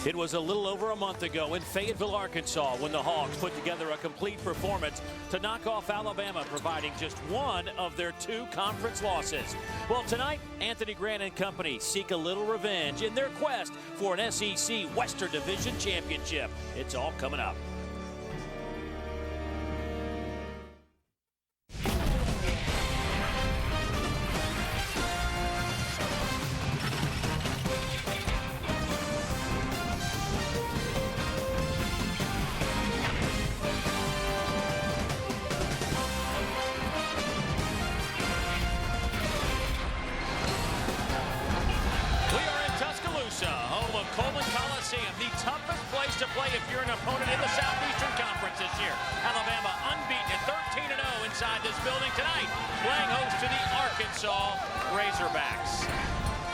It was a little over a month ago in Fayetteville, Arkansas, when the Hogs put together a complete performance to knock off Alabama, providing just one of their 2 conference losses. Well, tonight, Anthony Grant and company seek a little revenge in their quest for an SEC Western Division championship. It's all coming up. Tuscaloosa, home of Coleman Coliseum, the toughest place to play if you're an opponent in the Southeastern Conference this year. Alabama unbeaten at 13-0 inside this building tonight, playing host to the Arkansas Razorbacks.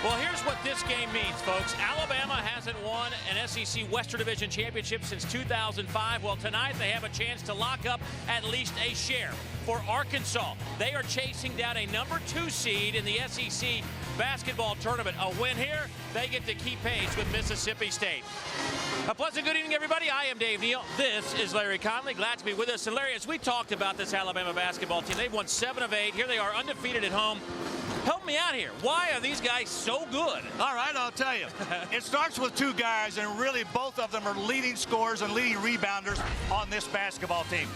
Well, here's what this game means, folks. Alabama hasn't won an SEC Western Division championship since 2005. Well, tonight they have a chance to lock up at least a share. For Arkansas, they are chasing down a number 2 seed in the SEC basketball tournament. A win here, they get to keep pace with Mississippi State. A pleasant good evening, everybody. I am Dave Neal. This is Larry Conley. Glad to be with us. And Larry, as we talked about this Alabama basketball team, they've won 7 of 8. Here they are undefeated at home. Help me out here. Why are these guys so good? All right, I'll tell you. It starts with 2 guys, and really both of them are leading scorers and leading rebounders on this basketball team.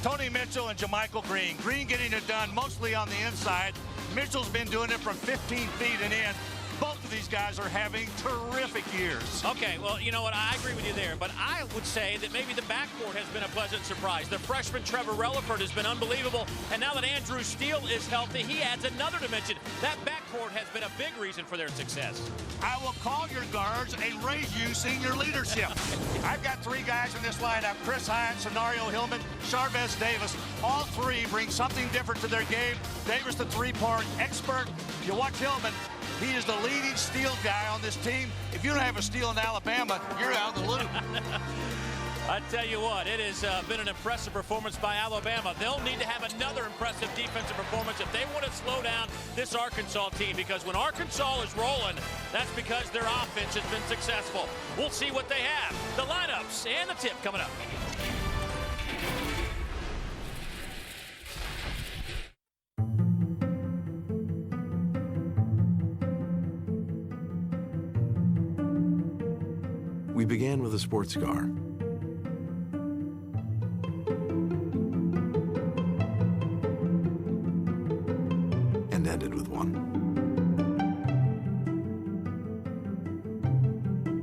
Tony Mitchell and JaMychal Green. Green getting it done mostly on the inside. Mitchell's been doing it from 15 feet and in. Both of these guys are having terrific years. Okay, well, you know what? I agree with you there, but I would say that maybe the backcourt has been a pleasant surprise. The freshman Trevor Releford has been unbelievable, and now that Andrew Steele is healthy, he adds another dimension. That backcourt has been a big reason for their success. I will call your guards and raise you senior leadership. I've got 3 guys in this lineup: Chris Hines, Scenario Hillman, Charvez Davis. All 3 bring something different to their game. Davis, the 3-part expert. You watch Hillman. He is the leading steal guy on this team. If you don't have a steal in Alabama, you're out of the loop. I tell you what, it has been an impressive performance by Alabama. They'll need to have another impressive defensive performance if they want to slow down this Arkansas team, because when Arkansas is rolling, that's because their offense has been successful. We'll see what they have. The lineups and the tip coming up. We began with a sports car. And ended with one.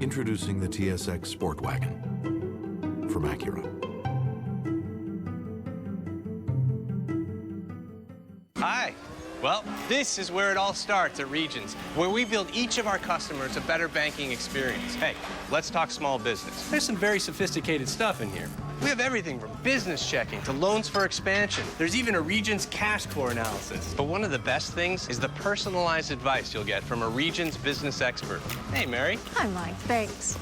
Introducing the TSX Sport Wagon from Acura. Hi. Well, this is where it all starts at Regions, where we build each of our customers a better banking experience. Hey, let's talk small business. There's some very sophisticated stuff in here. We have everything from business checking to loans for expansion. There's even a Regions cash core analysis. But one of the best things is the personalized advice you'll get from a Regions business expert. Hey, Mary. Hi, Mike. Thanks.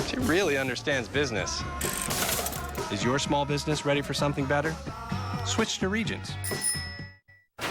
She really understands business. Is your small business ready for something better? Switch to Regions.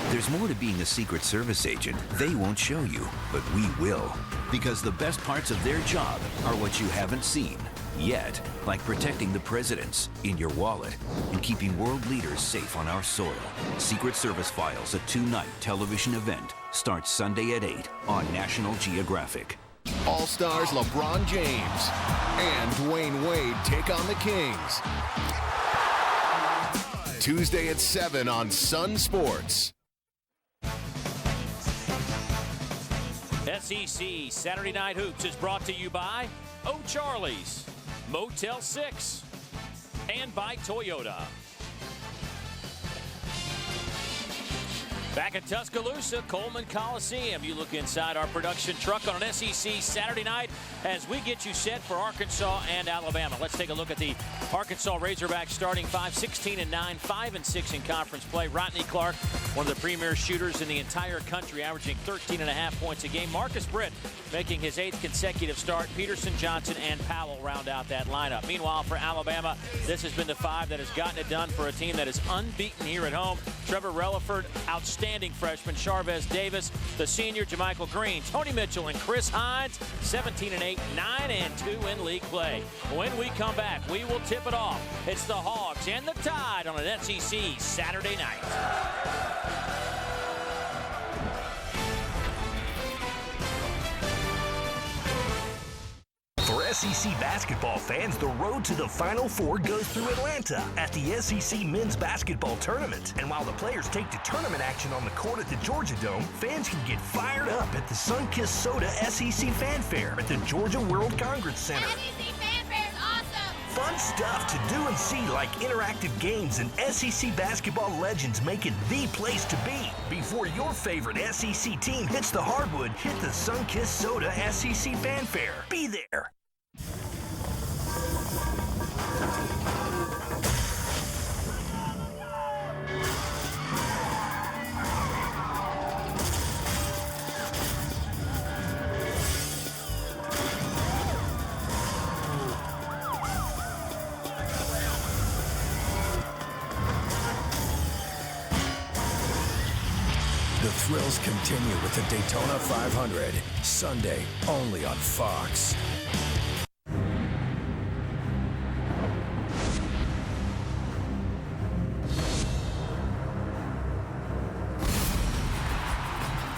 There's more to being a Secret Service agent. They won't show you, but we will. Because the best parts of their job are what you haven't seen yet, like protecting the presidents in your wallet and keeping world leaders safe on our soil. Secret Service Files, a 2-night television event, starts Sunday at 8 on National Geographic. All-Stars LeBron James and Dwayne Wade take on the Kings. Tuesday at 7 on Sun Sports. SEC Saturday Night Hoops is brought to you by O'Charlie's, Motel 6, and by Toyota. Back at Tuscaloosa, Coleman Coliseum. You look inside our production truck on an SEC Saturday night as we get you set for Arkansas and Alabama. Let's take a look at the Arkansas Razorbacks starting 5, 16-9, 5-6 in conference play. Rodney Clark, one of the premier shooters in the entire country, averaging 13.5 points a game. Marcus Britt making his 8th consecutive start. Peterson, Johnson, and Powell round out that lineup. Meanwhile, for Alabama, this has been the 5 that has gotten it done for a team that is unbeaten here at home. Trevor Releford, outstanding outstanding freshmen, Charvez Davis, the senior, JaMychal Green, Tony Mitchell, and Chris Hines, 17-8, 9-2 in league play. When we come back, we will tip it off. It's the Hogs and the Tide on an SEC Saturday night. For SEC basketball fans, the road to the Final Four goes through Atlanta at the SEC Men's Basketball Tournament. And while the players take to tournament action on the court at the Georgia Dome, fans can get fired up at the Sunkist Soda SEC Fanfare at the Georgia World Congress Center. SEC Fanfare is awesome! Fun stuff to do and see, like interactive games, and SEC basketball legends make it the place to be. Before your favorite SEC team hits the hardwood, hit the Sunkist Soda SEC Fanfare. Be there. The thrills continue with the Daytona 500, Sunday only on Fox.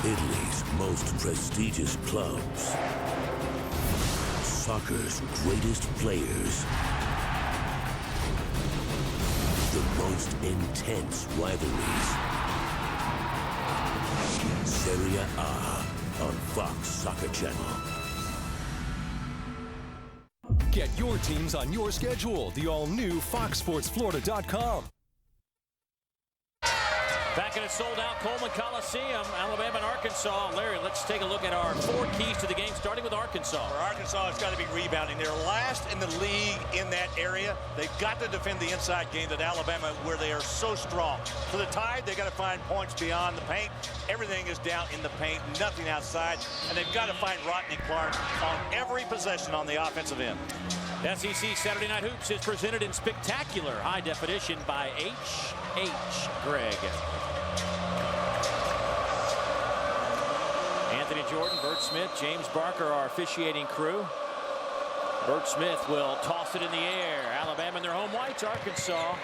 Italy's most prestigious clubs, soccer's greatest players, the most intense rivalries. Serie A on Fox Soccer Channel. Get your teams on your schedule. The all-new FoxSportsFlorida.com. Back in a sold-out Coleman Coliseum, Alabama and Arkansas. Larry, let's take a look at our 4 keys to the game, starting with Arkansas. For Arkansas, it's got to be rebounding. They're last in the league in that area. They've got to defend the inside game at Alabama, where they are so strong. For the Tide, they've got to find points beyond the paint. Everything is down in the paint, nothing outside. And they've got to find Rodney Clark on every possession on the offensive end. SEC Saturday Night Hoops is presented in spectacular high definition by H.H. Gregg. Anthony Jordan, Bert Smith, James Barker, our officiating crew. Bert Smith will toss it in the air. Alabama in their home whites, Arkansas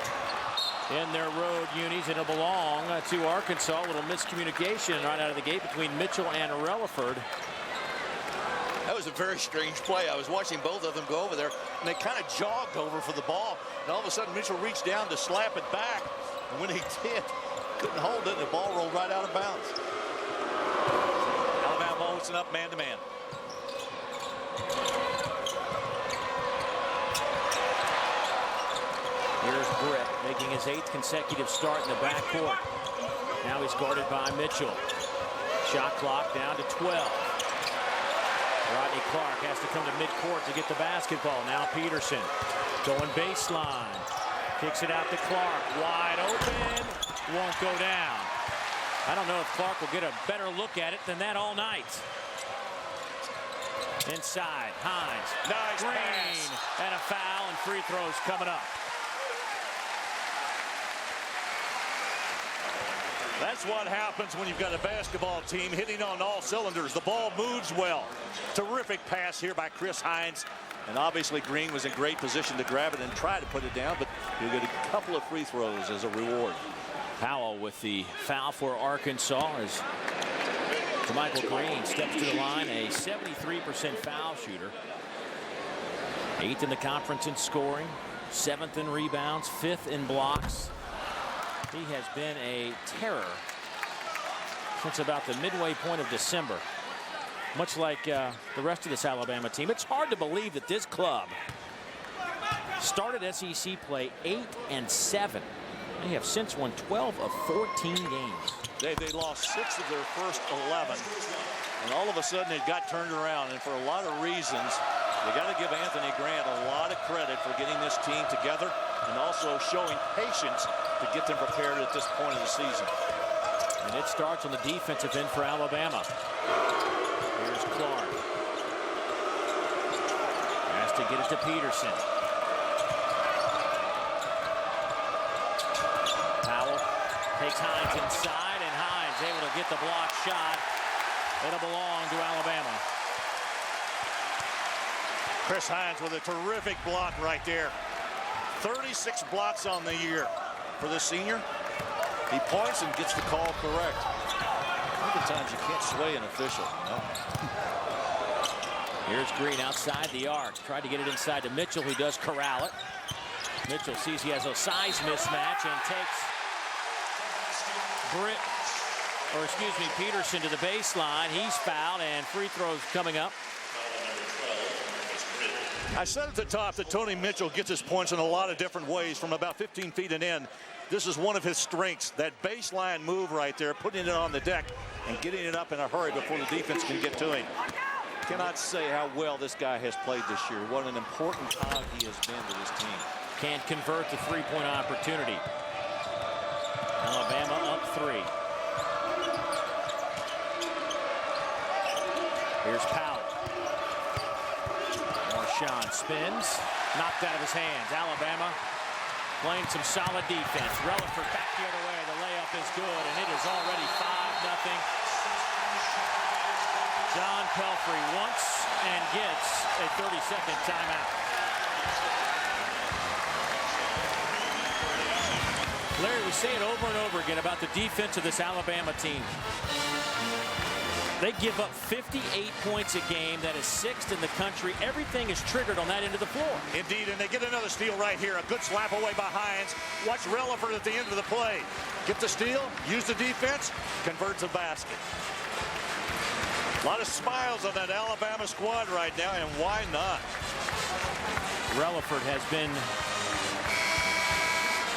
in their road unis. It'll belong to Arkansas. A little miscommunication right out of the gate between Mitchell and Releford. That was a very strange play. I was watching both of them go over there, and they kind of jogged over for the ball. And all of a sudden, Mitchell reached down to slap it back. And when he did, couldn't hold it, and the ball rolled right out of bounds. Alabama bolting up man-to-man. Here's Britt making his 8th consecutive start in the backcourt. Now he's guarded by Mitchell. Shot clock down to 12. Rodney Clark has to come to midcourt to get the basketball. Now Peterson going baseline. Kicks it out to Clark. Wide open. Won't go down. I don't know if Clark will get a better look at it than that all night. Inside, Hines. Nice Green. pass. And a foul, and free throws coming up. That's what happens when you've got a basketball team hitting on all cylinders. The ball moves well. Terrific pass here by Chris Hines. And obviously Green was in great position to grab it and try to put it down, but he'll get a couple of free throws as a reward. Powell with the foul for Arkansas as JaMychal Green steps to the line, a 73% foul shooter. 8th in the conference in scoring, 7th in rebounds, 5th in blocks. He has been a terror since about the midway point of December. Much like the rest of this Alabama team. It's hard to believe that this club started SEC play 8-7. They have since won 12 of 14 games. They lost 6 of their first 11. And all of a sudden it got turned around. And for a lot of reasons, you got to give Anthony Grant a lot of credit for getting this team together and also showing patience to get them prepared at this point of the season. And it starts on the defensive end for Alabama. Here's Clark. Has to get it to Peterson. Powell takes Hines inside, and Hines is able to get the block shot. It'll belong to Alabama. Chris Hines with a terrific block right there. 36 blocks on the year for the senior. He points and gets the call correct. Oftentimes you can't sway an official. No. Here's Green outside the arc. Tried to get it inside to Mitchell, who does corral it. Mitchell sees he has a size mismatch and takes Peterson to the baseline. He's fouled, and free throws coming up. I said at the top that Tony Mitchell gets his points in a lot of different ways from about 15 feet and in. This is one of his strengths, that baseline move right there, putting it on the deck and getting it up in a hurry before the defense can get to him. Cannot say how well this guy has played this year. What an important cog he has been to this team. Can't convert the three-point opportunity. Alabama up 3. Here's Powell. Marshawn spins, knocked out of his hands. Alabama playing some solid defense. Releford back the other way. The layup is good, and it is already 5-0. John Pelfrey wants and gets a 30-second timeout. Larry, we say it over and over again about the defense of this Alabama team. They give up 58 points a game. That is 6th in the country. Everything is triggered on that end of the floor. Indeed, and they get another steal right here. A good slap away by Hines. Watch Releford at the end of the play. Get the steal, use the defense, converts a basket. A lot of smiles on that Alabama squad right now, and why not? Releford has been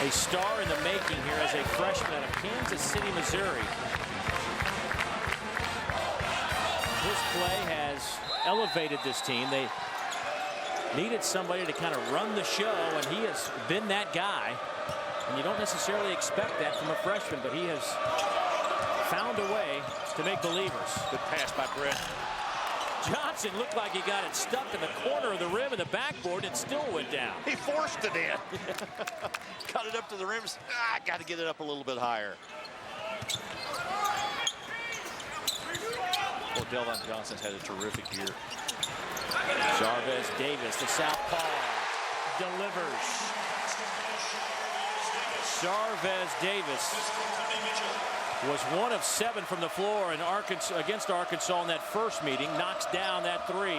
a star in the making here as a freshman out of Kansas City, Missouri. His play has elevated this team. They needed somebody to kind of run the show, and he has been that guy. And you don't necessarily expect that from a freshman, but he has found a way to make believers. Good pass by Brett. Johnson looked like he got it stuck in the corner of the rim and the backboard, and still went down. He forced it in. Got it up to the rim. Got to get it up a little bit higher. Delvon Johnson's had a terrific year. Jarvis Davis, the southpaw, delivers. Jarvis Davis was 1 of 7 from the floor in against Arkansas in that first meeting. Knocks down that 3.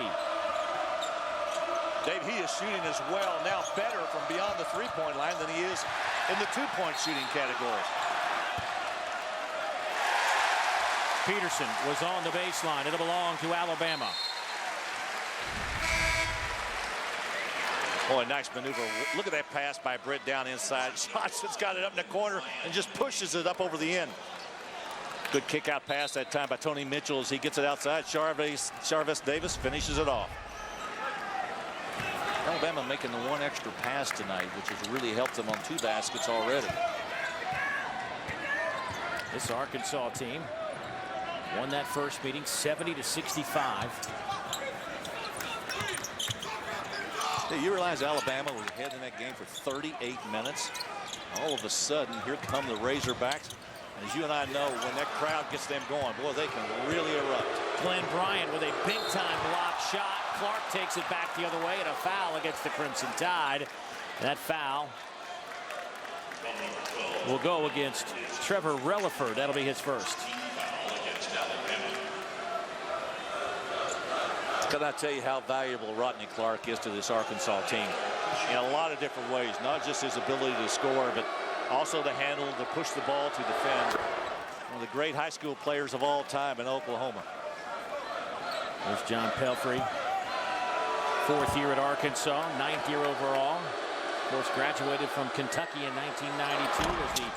Dave, he is shooting as well, now better from beyond the three-point line than he is in the two-point shooting category. Peterson was on the baseline. It'll belong to Alabama. Boy, nice maneuver. Look at that pass by Britt down inside. Johnson's got it up in the corner and just pushes it up over the end. Good kick-out pass that time by Tony Mitchell as he gets it outside. Jarvis Davis finishes it off. Alabama making the 1 extra pass tonight, which has really helped them on 2 baskets already. This Arkansas team won that first meeting 70-65. Hey, you realize Alabama was ahead in that game for 38 minutes. All of a sudden, here come the Razorbacks. And as you and I know, when that crowd gets them going, boy, they can really erupt. Glenn Bryant with a big-time block shot. Clark takes it back the other way, and a foul against the Crimson Tide. That foul will go against Trevor Releford. That'll be his first. Can I tell you how valuable Rodney Clark is to this Arkansas team in a lot of different ways, not just his ability to score, but also to handle, to push the ball, to defend. One of the great high school players of all time in Oklahoma. There's John Pelfrey, 4th year at Arkansas, 9th year overall. Of course, graduated from Kentucky in 1992 as the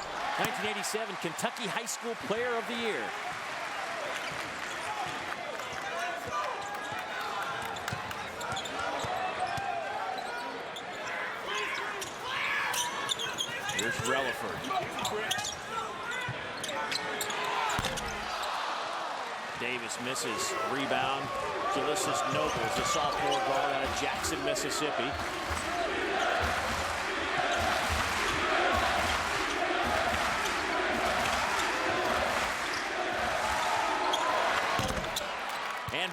1987 Kentucky High School Player of the Year. Here's Releford. Davis misses. Rebound. Ulysses Nobles, a sophomore guard out of Jackson, Mississippi.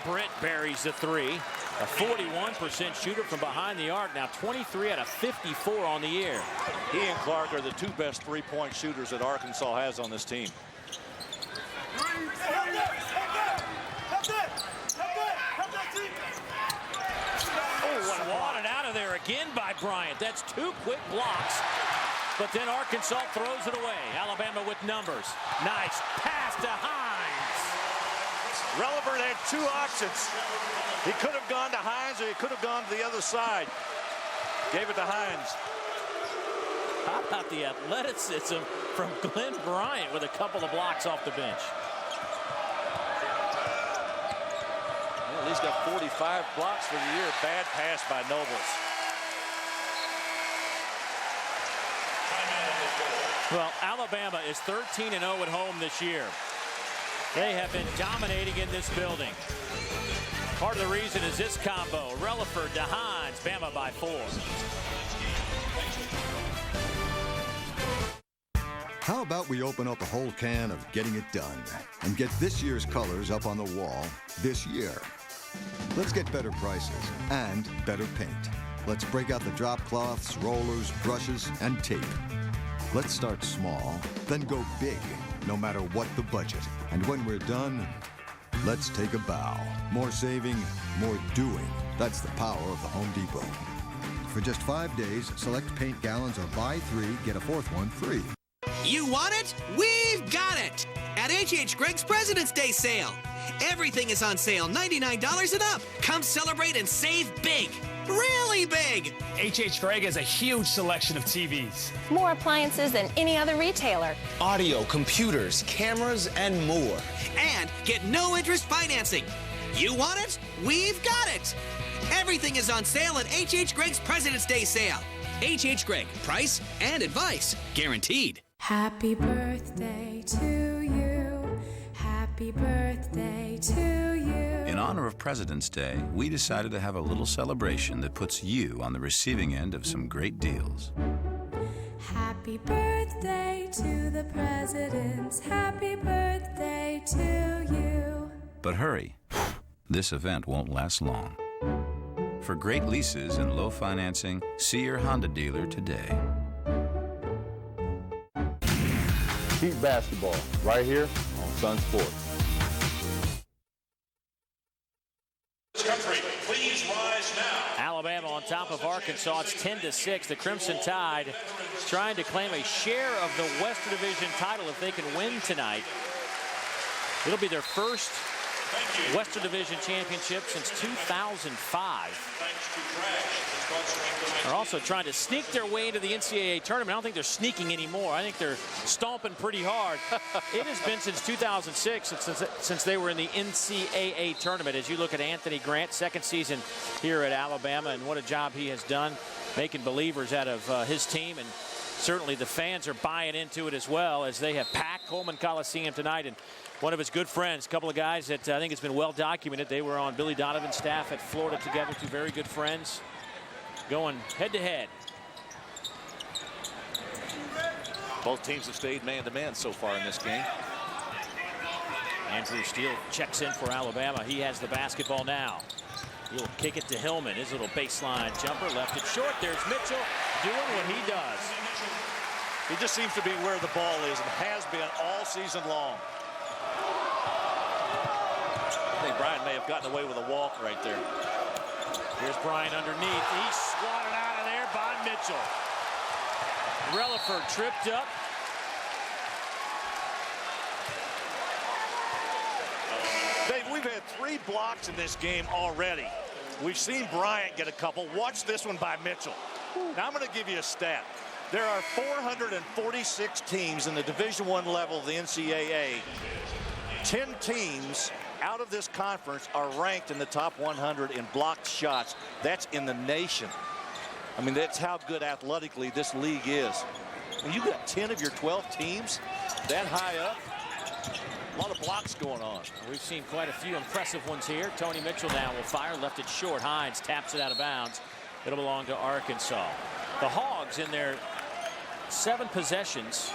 Britt buries the three. A 41% shooter from behind the arc. Now 23 out of 54 on the year. He and Clark are the two best three-point shooters that Arkansas has on this team. Swatted out of there again by Bryant. That's two quick blocks. But then Arkansas throws it away. Alabama with numbers. Nice pass to Hines. Releford had two options. He could have gone to Hines or he could have gone to the other side. Gave it to Hines. How about the athleticism from Glenn Bryant with a couple of blocks off the bench? Well, he's got 45 blocks for the year. Bad pass by Nobles. Well, Alabama is 13-0 at home this year. They have been dominating in this building. Part of the reason is this combo. Releford to Hines. Bama by 4. How about we open up a whole can of getting it done and get this year's colors up on the wall this year? Let's get better prices and better paint. Let's break out the drop cloths, rollers, brushes, and tape. Let's start small, then go big, no matter what the budget. And when we're done, let's take a bow. More saving, more doing. That's the power of the Home Depot. For just 5 days, select paint gallons or buy 3, get a 4th one free. You want it? We've got it! At H.H. Greg's President's Day sale. Everything is on sale, $99 and up. Come celebrate and save big. Really big! H.H. Gregg has a huge selection of TVs. More appliances than any other retailer. Audio, computers, cameras, and more. And get no interest financing. You want it? We've got it! Everything is on sale at H.H. Greg's President's Day sale. H.H. Gregg, price and advice guaranteed. Happy birthday to you. Happy birthday to you. In honor of President's Day, we decided to have a little celebration that puts you on the receiving end of some great deals. Happy birthday to the presidents. Happy birthday to you. But hurry, this event won't last long. For great leases and low financing, see your Honda dealer today. Keep basketball right here on Sun Sports. Country, please rise now. Alabama on top of Arkansas. It's 10-6. The Crimson Tide trying to claim a share of the Western Division title if they can win tonight. It'll be their first Western Division championship since 2005. They're also trying to sneak their way into the NCAA tournament. I don't think they're sneaking anymore. I think they're stomping pretty hard. It has been since 2006 since they were in the NCAA tournament. As you look at Anthony Grant, second season here at Alabama, and what a job he has done making believers out of his team. And certainly the fans are buying into it as well, as they have packed Coleman Coliseum tonight. And one of his good friends, a couple of guys that I think has been well documented. They were on Billy Donovan's staff at Florida together, two very good friends, going head-to-head. Both teams have stayed man-to-man so far in this game. Andrew Steele checks in for Alabama. He has the basketball now. He'll kick it to Hillman. His little baseline jumper, left it short. There's Mitchell doing what he does. He just seems to be where the ball is and has been all season long. I think Bryant may have gotten away with a walk right there. Here's Bryant underneath. He's swatted out of there by Mitchell. Releford tripped up. Dave, we've had 3 blocks in this game already. We've seen Bryant get a couple. Watch this one by Mitchell. Now I'm going to give you a stat. There are 446 teams in the Division I level of the NCAA. 10 teams out of this conference are ranked in the top 100 in blocked shots. That's in the nation. I mean, that's how good athletically this league is. When you got 10 of your 12 teams that high up, a lot of blocks going on. We've seen quite a few impressive ones here. Tony Mitchell now will fire, left it short. Hines taps it out of bounds. It'll belong to Arkansas. The Hogs, in their 7 possessions,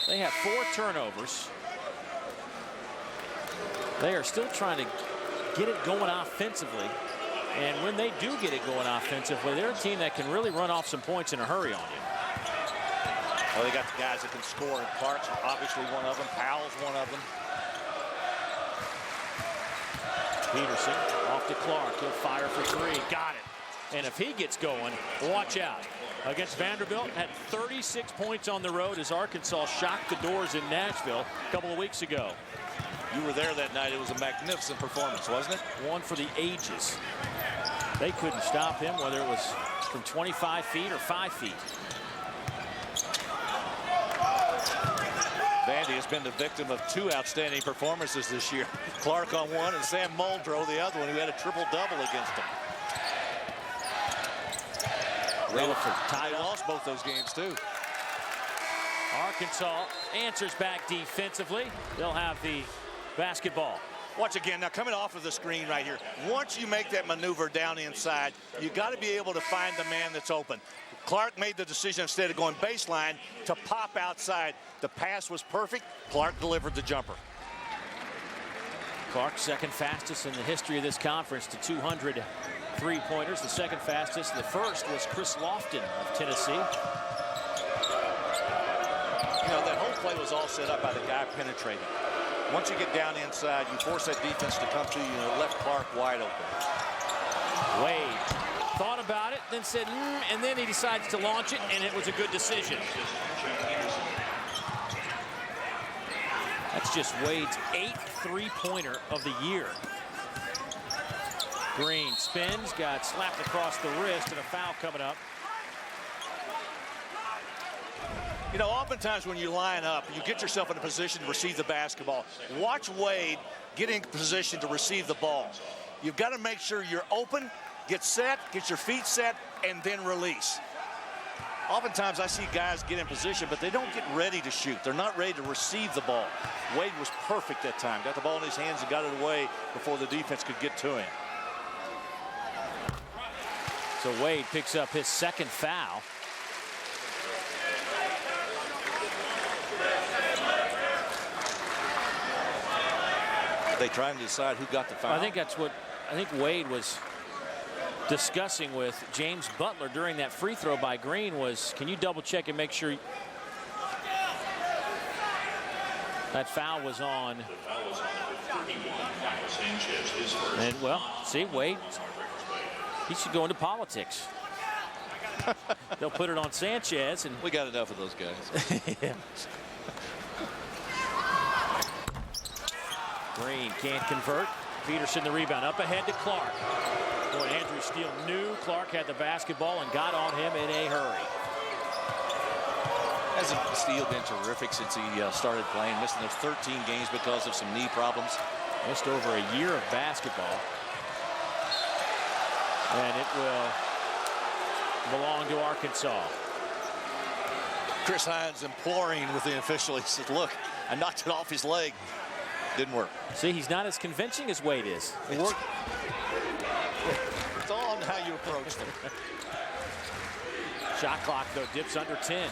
they have 4 turnovers. They are still trying to get it going offensively. And when they do get it going offensively, they're a team that can really run off some points in a hurry on you. Well, they got the guys that can score, and Clark's obviously one of them. Powell's one of them. Peterson off to Clark. He'll fire for three. Got it. And if he gets going, watch out. Against Vanderbilt, had 36 points on the road as Arkansas shocked the doors in Nashville a couple of weeks ago. You were there that night. It was a magnificent performance, wasn't it? One for the ages. They couldn't stop him, whether it was from 25 feet or 5 feet. Vandy has been the victim of two outstanding performances this year. Clark on one and Sam Muldrow the other one, who had a triple-double against him. Releford tied They up. lost both those games, too. Arkansas answers back defensively. They'll have the basketball. Watch again. Now, coming off of the screen right here, once you make that maneuver down inside, you got to be able to find the man that's open. Clark made the decision, instead of going baseline, to pop outside. The pass was perfect. Clark delivered the jumper. Clark, second fastest in the history of this conference to 200 three-pointers. The second fastest. The first was Chris Lofton of Tennessee. You know, that whole play was all set up by the guy penetrating. Once you get down inside, you force that defense to come to you, and left Clark wide open. Wade thought about it, then said, and then he decides to launch it, and it was a good decision. That's just Wade's 8th three-pointer of the year. Green spins, got slapped across the wrist, and a foul coming up. You know, oftentimes when you line up, you get yourself in a position to receive the basketball. Watch Wade get in position to receive the ball. You've got to make sure you're open, get set, get your feet set, and then release. Oftentimes I see guys get in position, but they don't get ready to shoot. They're not ready to receive the ball. Wade was perfect that time. Got the ball in his hands and got it away before the defense could get to him. So Wade picks up his second foul. They trying to decide who got the foul. I think that's what Wade was discussing with James Butler during that free throw by Green was, can you double check and make sure that foul was on? And well, see, Wade, he should go into politics. They'll put it on Sanchez, and we got enough of those guys. Yeah. Green can't convert. Peterson the rebound. Up ahead to Clark. Boy, Andrew Steele knew Clark had the basketball and got on him in a hurry. Hasn't Steele been terrific since he started playing, missing those 13 games because of some knee problems? Missed over a year of basketball. And it will belong to Arkansas. Chris Hines imploring with the official. He said, look, I knocked it off his leg. Didn't work. See, he's not as convincing as Wade is. It worked. It's all on how you approach them. Shot clock, though, dips under 10.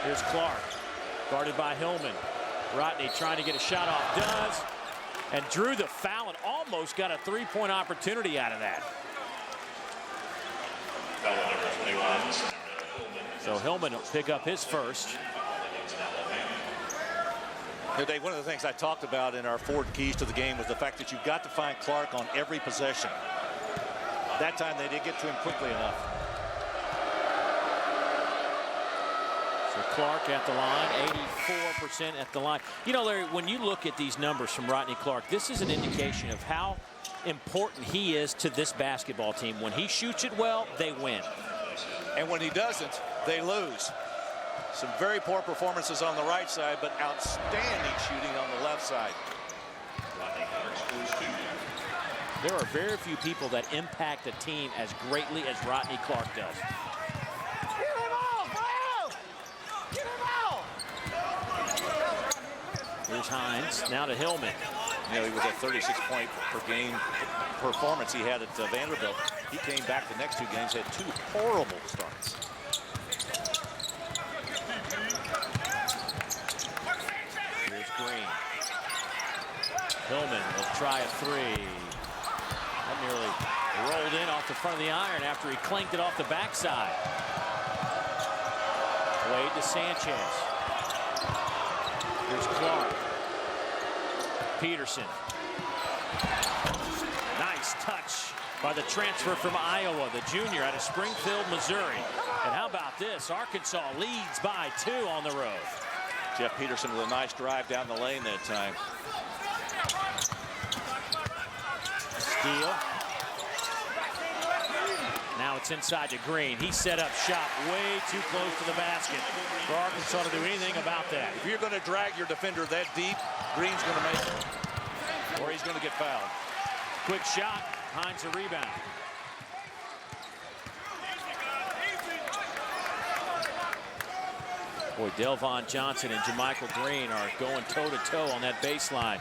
Here's Clark, guarded by Hillman. Rodney trying to get a shot off, does, and drew the foul and almost got a three-point opportunity out of that. So Hillman will pick up his first. Dave, one of the things I talked about in our 4 keys to the game was the fact that you've got to find Clark on every possession. That time they didn't get to him quickly enough. So Clark at the line, 84% at the line. You know, Larry, when you look at these numbers from Rodney Clark, this is an indication of how important he is to this basketball team. When he shoots it well, they win. And when he doesn't, they lose. Some very poor performances on the right side, but outstanding shooting on the left side. There are very few people that impact a team as greatly as Rodney Clark does. Get him off, Get him off! Here's Hines, now to Hillman. You know, he was at 36-point per game performance he had at Vanderbilt. He came back the next 2 games, had 2 horrible starts. Here's Green. Hillman will try a 3. nearly rolled in off the front of the iron after he clanked it off the backside. Wade to Sanchez. Here's Clark. Peterson. Nice touch by the transfer from Iowa, the junior out of Springfield, Missouri. And how about this? Arkansas leads by 2 on the road. Jeff Peterson with a nice drive down the lane that time. Steele. Now it's inside to Green. He set up shop way too close to the basket for Arkansas to do anything about that. If you're going to drag your defender that deep, Green's going to make it, or he's going to get fouled. Quick shot. Hines a rebound. Boy, Delvon Johnson and JaMychal Green are going toe-to-toe on that baseline.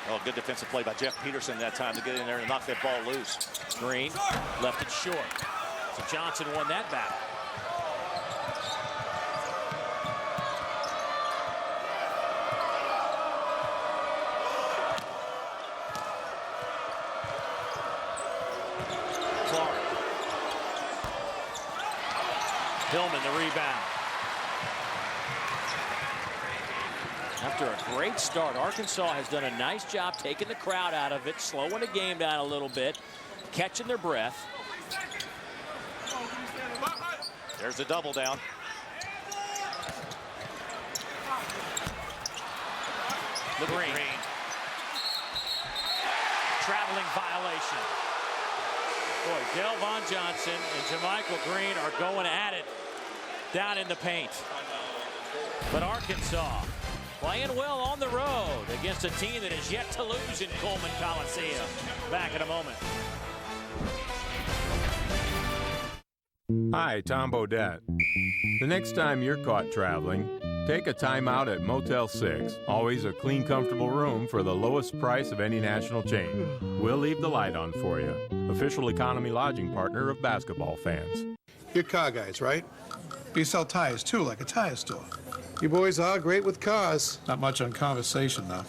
Oh, good defensive play by Jeff Peterson that time to get in there and knock that ball loose. Green left it short. So Johnson won that battle. Clark. Hillman the rebound. After a great start, Arkansas has done a nice job taking the crowd out of it, slowing the game down a little bit, catching their breath. There's the double down. Green. Traveling violation. Boy, Delvon Johnson and JaMychal Green are going at it down in the paint. But Arkansas playing well on the road against a team that is yet to lose in Coleman Coliseum. Back in a moment. Hi, Tom Bodette. The next time you're caught traveling, take a time out at Motel 6. Always a clean, comfortable room for the lowest price of any national chain. We'll leave the light on for you. Official economy lodging partner of basketball fans. You're car guys, right? You sell tires, too, like a tire store. You boys are great with cars. Not much on conversation, though.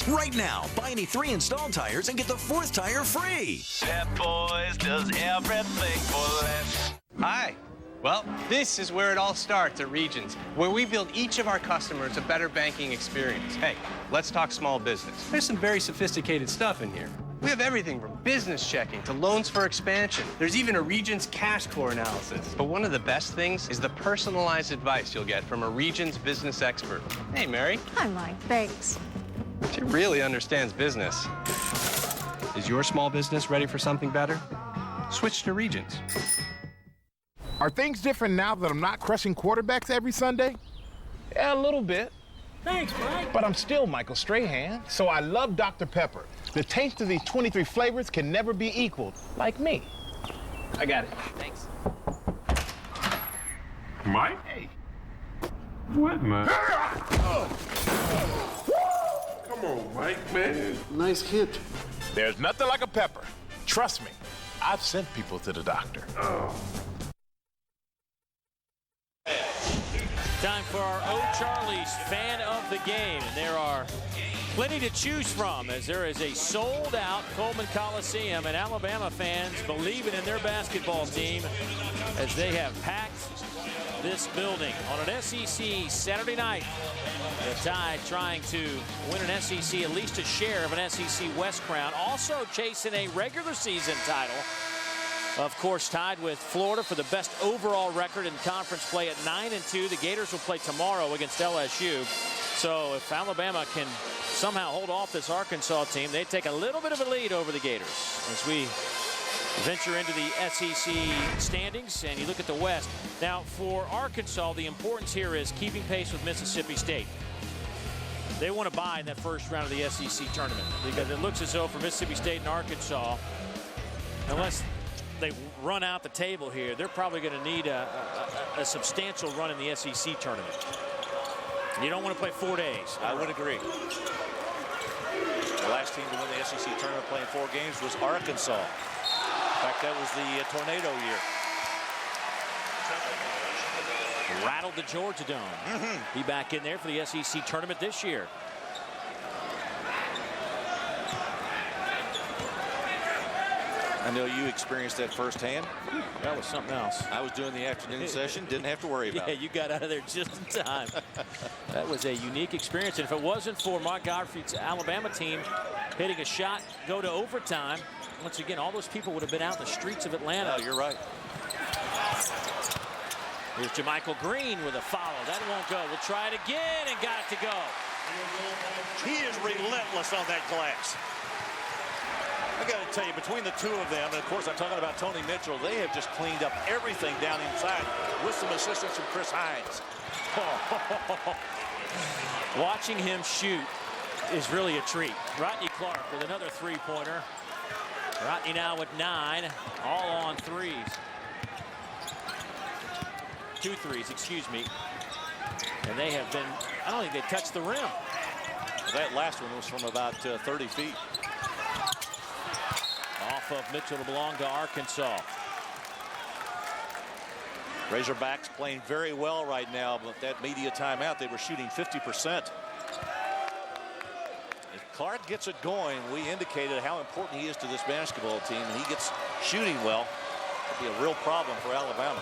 Right now, buy any 3 installed tires and get the 4th tire free. Pep Boys does everything for less. Hi. Well, this is where it all starts at Regions, where we build each of our customers a better banking experience. Hey, let's talk small business. There's some very sophisticated stuff in here. We have everything from business checking to loans for expansion. There's even a Regions cash core analysis. But one of the best things is the personalized advice you'll get from a Regions business expert. Hey, Mary. Hi, Mike. Thanks. She really understands business. Is your small business ready for something better? Switch to Regions. Are things different now that I'm not crushing quarterbacks every Sunday? Yeah, a little bit. Thanks, Mike. But I'm still Michael Strahan, so I love Dr. Pepper. The taste of these 23 flavors can never be equaled, like me. I got it. Thanks. Mike? Hey. What, man? Come on, Mike, man. Nice hit. There's nothing like a pepper. Trust me, I've sent people to the doctor. Time for our O'Charlie's fan of the game. And there are plenty to choose from as there is a sold-out Coleman Coliseum, and Alabama fans believing in their basketball team as they have packed this building on an SEC Saturday night. The Tide trying to win an SEC, at least a share of an SEC West crown, also chasing a regular season title. Of course, tied with Florida for the best overall record in conference play at 9-2. The Gators will play tomorrow against LSU. So if Alabama can somehow hold off this Arkansas team, they take a little bit of a lead over the Gators as we venture into the SEC standings. And you look at the West. Now, for Arkansas, the importance here is keeping pace with Mississippi State. They want to bye in that first round of the SEC tournament because it looks as though for Mississippi State and Arkansas, unless they run out the table here, they're probably going to need a substantial run in the SEC tournament. You don't want to play 4 days. I would agree. The last team to win the SEC tournament playing 4 games was Arkansas. In fact, that was the tornado year. Rattled the Georgia Dome. Be back in there for the SEC tournament this year. I know you experienced that firsthand. That was something else. I was doing the afternoon session, didn't have to worry about it. Yeah, you got out of there just in time. That was a unique experience. And if it wasn't for Mark Godfrey's Alabama team hitting a shot, go to overtime, once again, all those people would have been out in the streets of Atlanta. Oh, you're right. Here's JaMychal Green with a follow. That won't go. We'll try it again and got it to go. He is relentless on that glass. I got to tell you, between the two of them, and of course I'm talking about Tony Mitchell, they have just cleaned up everything down inside with some assistance from Chris Hines. Watching him shoot is really a treat. Rodney Clark with another three-pointer. Rodney now with 9, all on threes. 2 threes, excuse me. And they have been, I don't think they touched the rim. Well, that last one was from about 30 feet. Off of Mitchell to belong to Arkansas. Razorbacks playing very well right now, but that media timeout, they were shooting 50%. If Clark gets it going, we indicated how important he is to this basketball team, and he gets shooting well. It'll be a real problem for Alabama.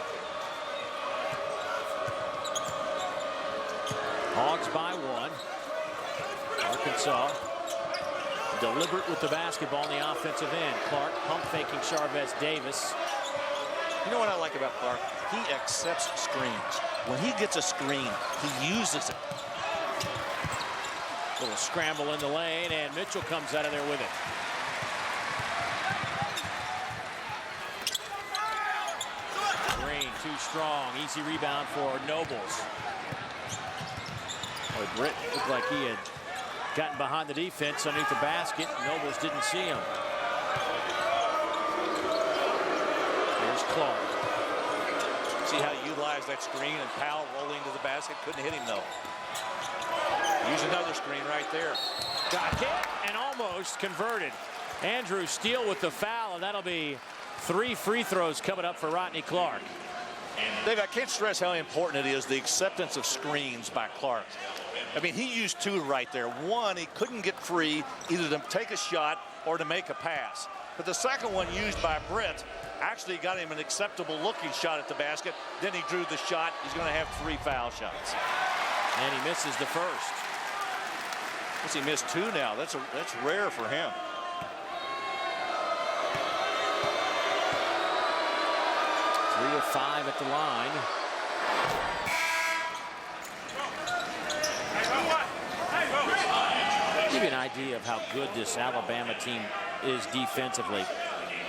Hogs by 1. Arkansas deliberate with the basketball on the offensive end. Clark pump faking Chavez Davis. You know what I like about Clark? He accepts screens. When he gets a screen, he uses it. Little scramble in the lane, and Mitchell comes out of there with it. Green too strong. Easy rebound for Nobles. Boy, Britt looked like he had gotten behind the defense underneath the basket. Nobles didn't see him. Here's Clark. See how he utilized that screen, and Powell rolling to the basket. Couldn't hit him, though. Use another screen right there. Got hit and almost converted. Andrew Steele with the foul, and that'll be 3 free throws coming up for Rodney Clark. Dave, I can't stress how important it is, the acceptance of screens by Clark. I mean, he used 2 right there. One, he couldn't get free either to take a shot or to make a pass. But the second one used by Britt actually got him an acceptable looking shot at the basket. Then he drew the shot. He's going to have 3 foul shots. And he misses the first. Guess he missed 2 now. That's rare for him. Three of 5 at the line. Give you an idea of how good this Alabama team is defensively.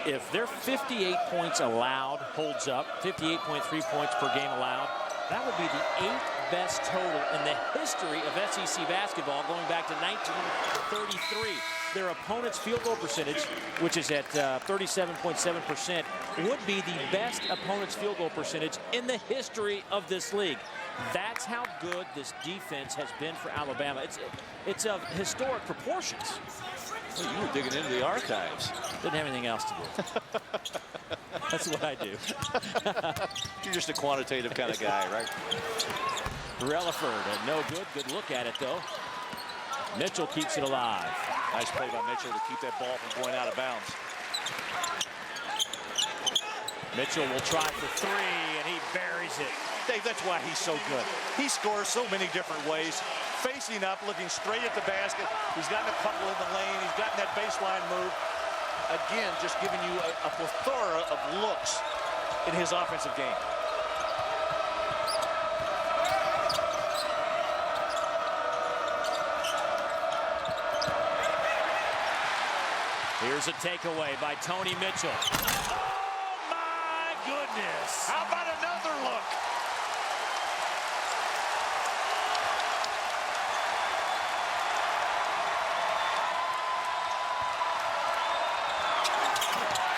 If their 58 points allowed holds up, 58.3 points per game allowed, that would be the 8th best total in the history of SEC basketball going back to 1933. Their opponent's field goal percentage, which is at 37.7%, would be the best opponent's field goal percentage in the history of this league. That's how good this defense has been for Alabama. It's of historic proportions. Well, you were digging into the archives. Didn't have anything else to do. That's what I do. You're just a quantitative kind of guy, right? Releford, no good. Good look at it, though. Mitchell keeps it alive. Nice play by Mitchell to keep that ball from going out of bounds. Mitchell will try for 3, and he buries it. Dave, that's why he's so good. He scores so many different ways. Facing up, looking straight at the basket. He's gotten a couple in the lane. He's gotten that baseline move. Again, just giving you a plethora of looks in his offensive game. Here's a takeaway by Tony Mitchell. Oh, my goodness. How about another look?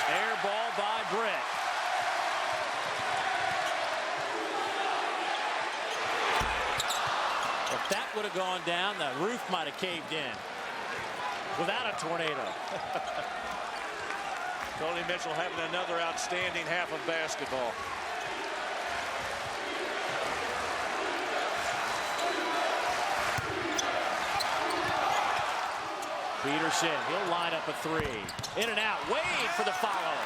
Air ball by Britt. If that would have gone down, the roof might have caved in. Without a tornado. Tony Mitchell having another outstanding half of basketball. Peterson, he'll line up a 3. In and out. Wade for the follow.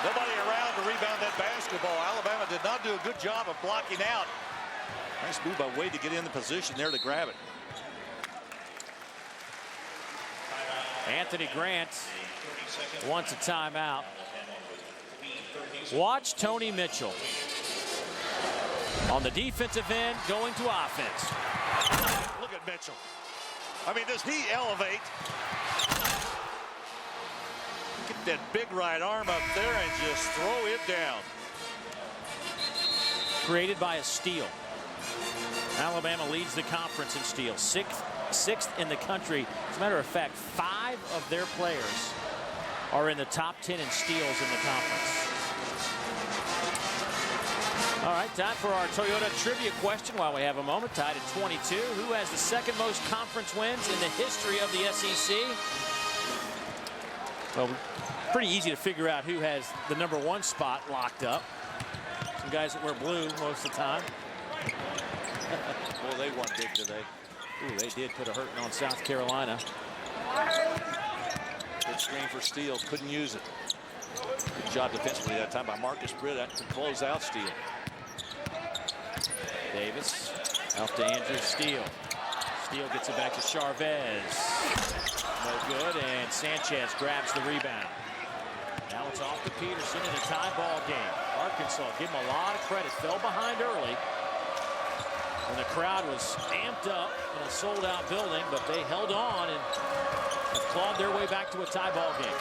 Nobody around to rebound that basketball. Alabama did not do a good job of blocking out. Nice move by Wade to get in the position there to grab it. Anthony Grant wants a timeout. Watch Tony Mitchell on the defensive end going to offense. Look at Mitchell. I mean, does he elevate? Get that big right arm up there and just throw it down. Created by a steal. Alabama leads the conference in steals, sixth in the country. As a matter of fact, 5 of their players are in the top 10 in steals in the conference. All right, time for our Toyota trivia question while we have a moment. Tied at 22. Who has the second most conference wins in the history of the SEC? Well, pretty easy to figure out who has the #1 spot locked up. Some guys that wear blue most of the time. Well, they won big today. Ooh, they did put a hurting on South Carolina. Good screen for Steele. Couldn't use it. Good job defensively that time by Marcus Britt to close out Steele. Davis out to Andrew Steele. Steele gets it back to Chavez. No good, and Sanchez grabs the rebound. Now it's off to Peterson in a tie ball game. Arkansas, give them a lot of credit, fell behind early when the crowd was amped up in a sold-out building, but they held on and have clawed their way back to a tie ball game.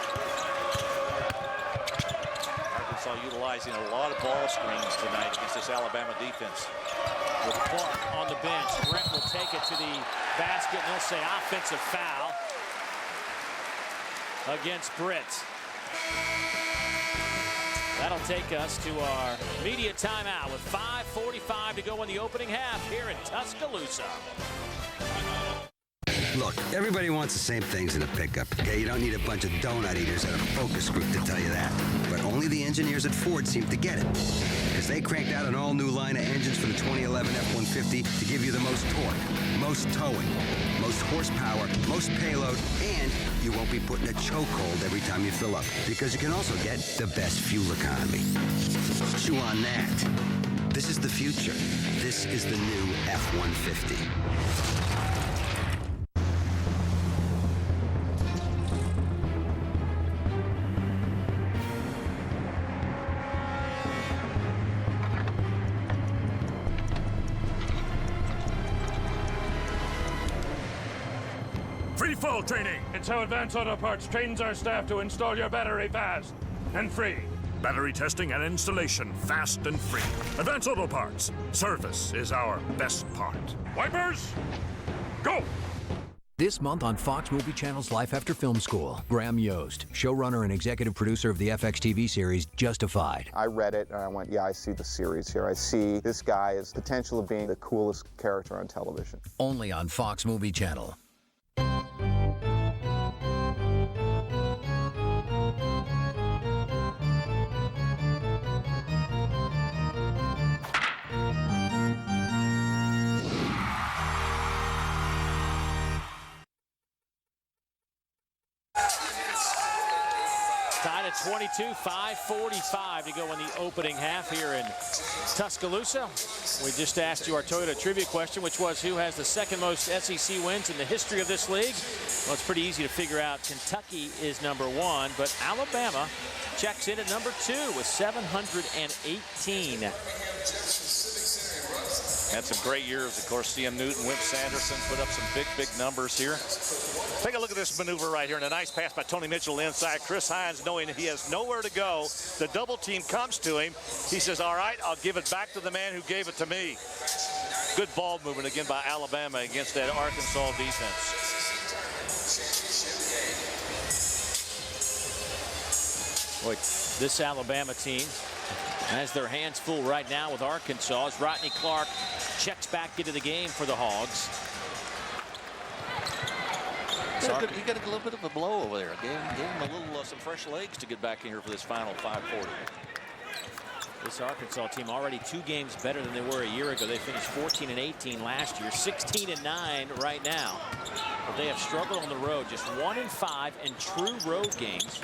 Arkansas utilizing a lot of ball screens tonight against this Alabama defense. With Clark on the bench, Brent will take it to the basket, and they'll say offensive foul against Britt. That'll take us to our media timeout with 5:45 to go in the opening half here in Tuscaloosa. Look, everybody wants the same things in a pickup, okay? You don't need a bunch of donut eaters at a focus group to tell you that. But only the engineers at Ford seem to get it. Because they cranked out an all-new line of engines for the 2011 F-150 to give you the most torque, most towing, most horsepower, most payload, and you won't be put in a chokehold every time you fill up. Because you can also get the best fuel economy. Chew on that. This is the future. This is the new F-150. Free fall training. It's how Advanced Auto Parts trains our staff to install your battery fast and free. Battery testing and installation fast and free. Advanced Auto Parts. Service is our best part. Wipers, go! This month on Fox Movie Channel's Life After Film School, Graham Yost, showrunner and executive producer of the FX TV series Justified. I read it and I went, yeah, I see the series here. I see this guy as potential of being the coolest character on television. Only on Fox Movie Channel. Tied at 22, 5:45 to go in the opening half here in Tuscaloosa. We just asked you our Toyota trivia question, which was who has the second most SEC wins in the history of this league? Well, it's pretty easy to figure out. Kentucky is #1, but Alabama checks in at #2 with 718. Had some great years, of course. C.M. Newton, Wimp Sanderson put up some big numbers here. Take a look at this maneuver right here, and a nice pass by Tony Mitchell inside. Chris Hines, knowing he has nowhere to go, the double team comes to him. He says, all right, I'll give it back to the man who gave it to me. Good ball movement again by Alabama against that Arkansas defense. Boy, this Alabama team has their hands full right now with Arkansas as Rodney Clark checks back into the game for the Hogs. He got a little bit of a blow over there. Gave him a little some fresh legs to get back in here for this final 5:40. This Arkansas team already 2 games better than they were a year ago. They finished 14-18 last year, 16-9 right now. But they have struggled on the road, just 1-5 in true road games.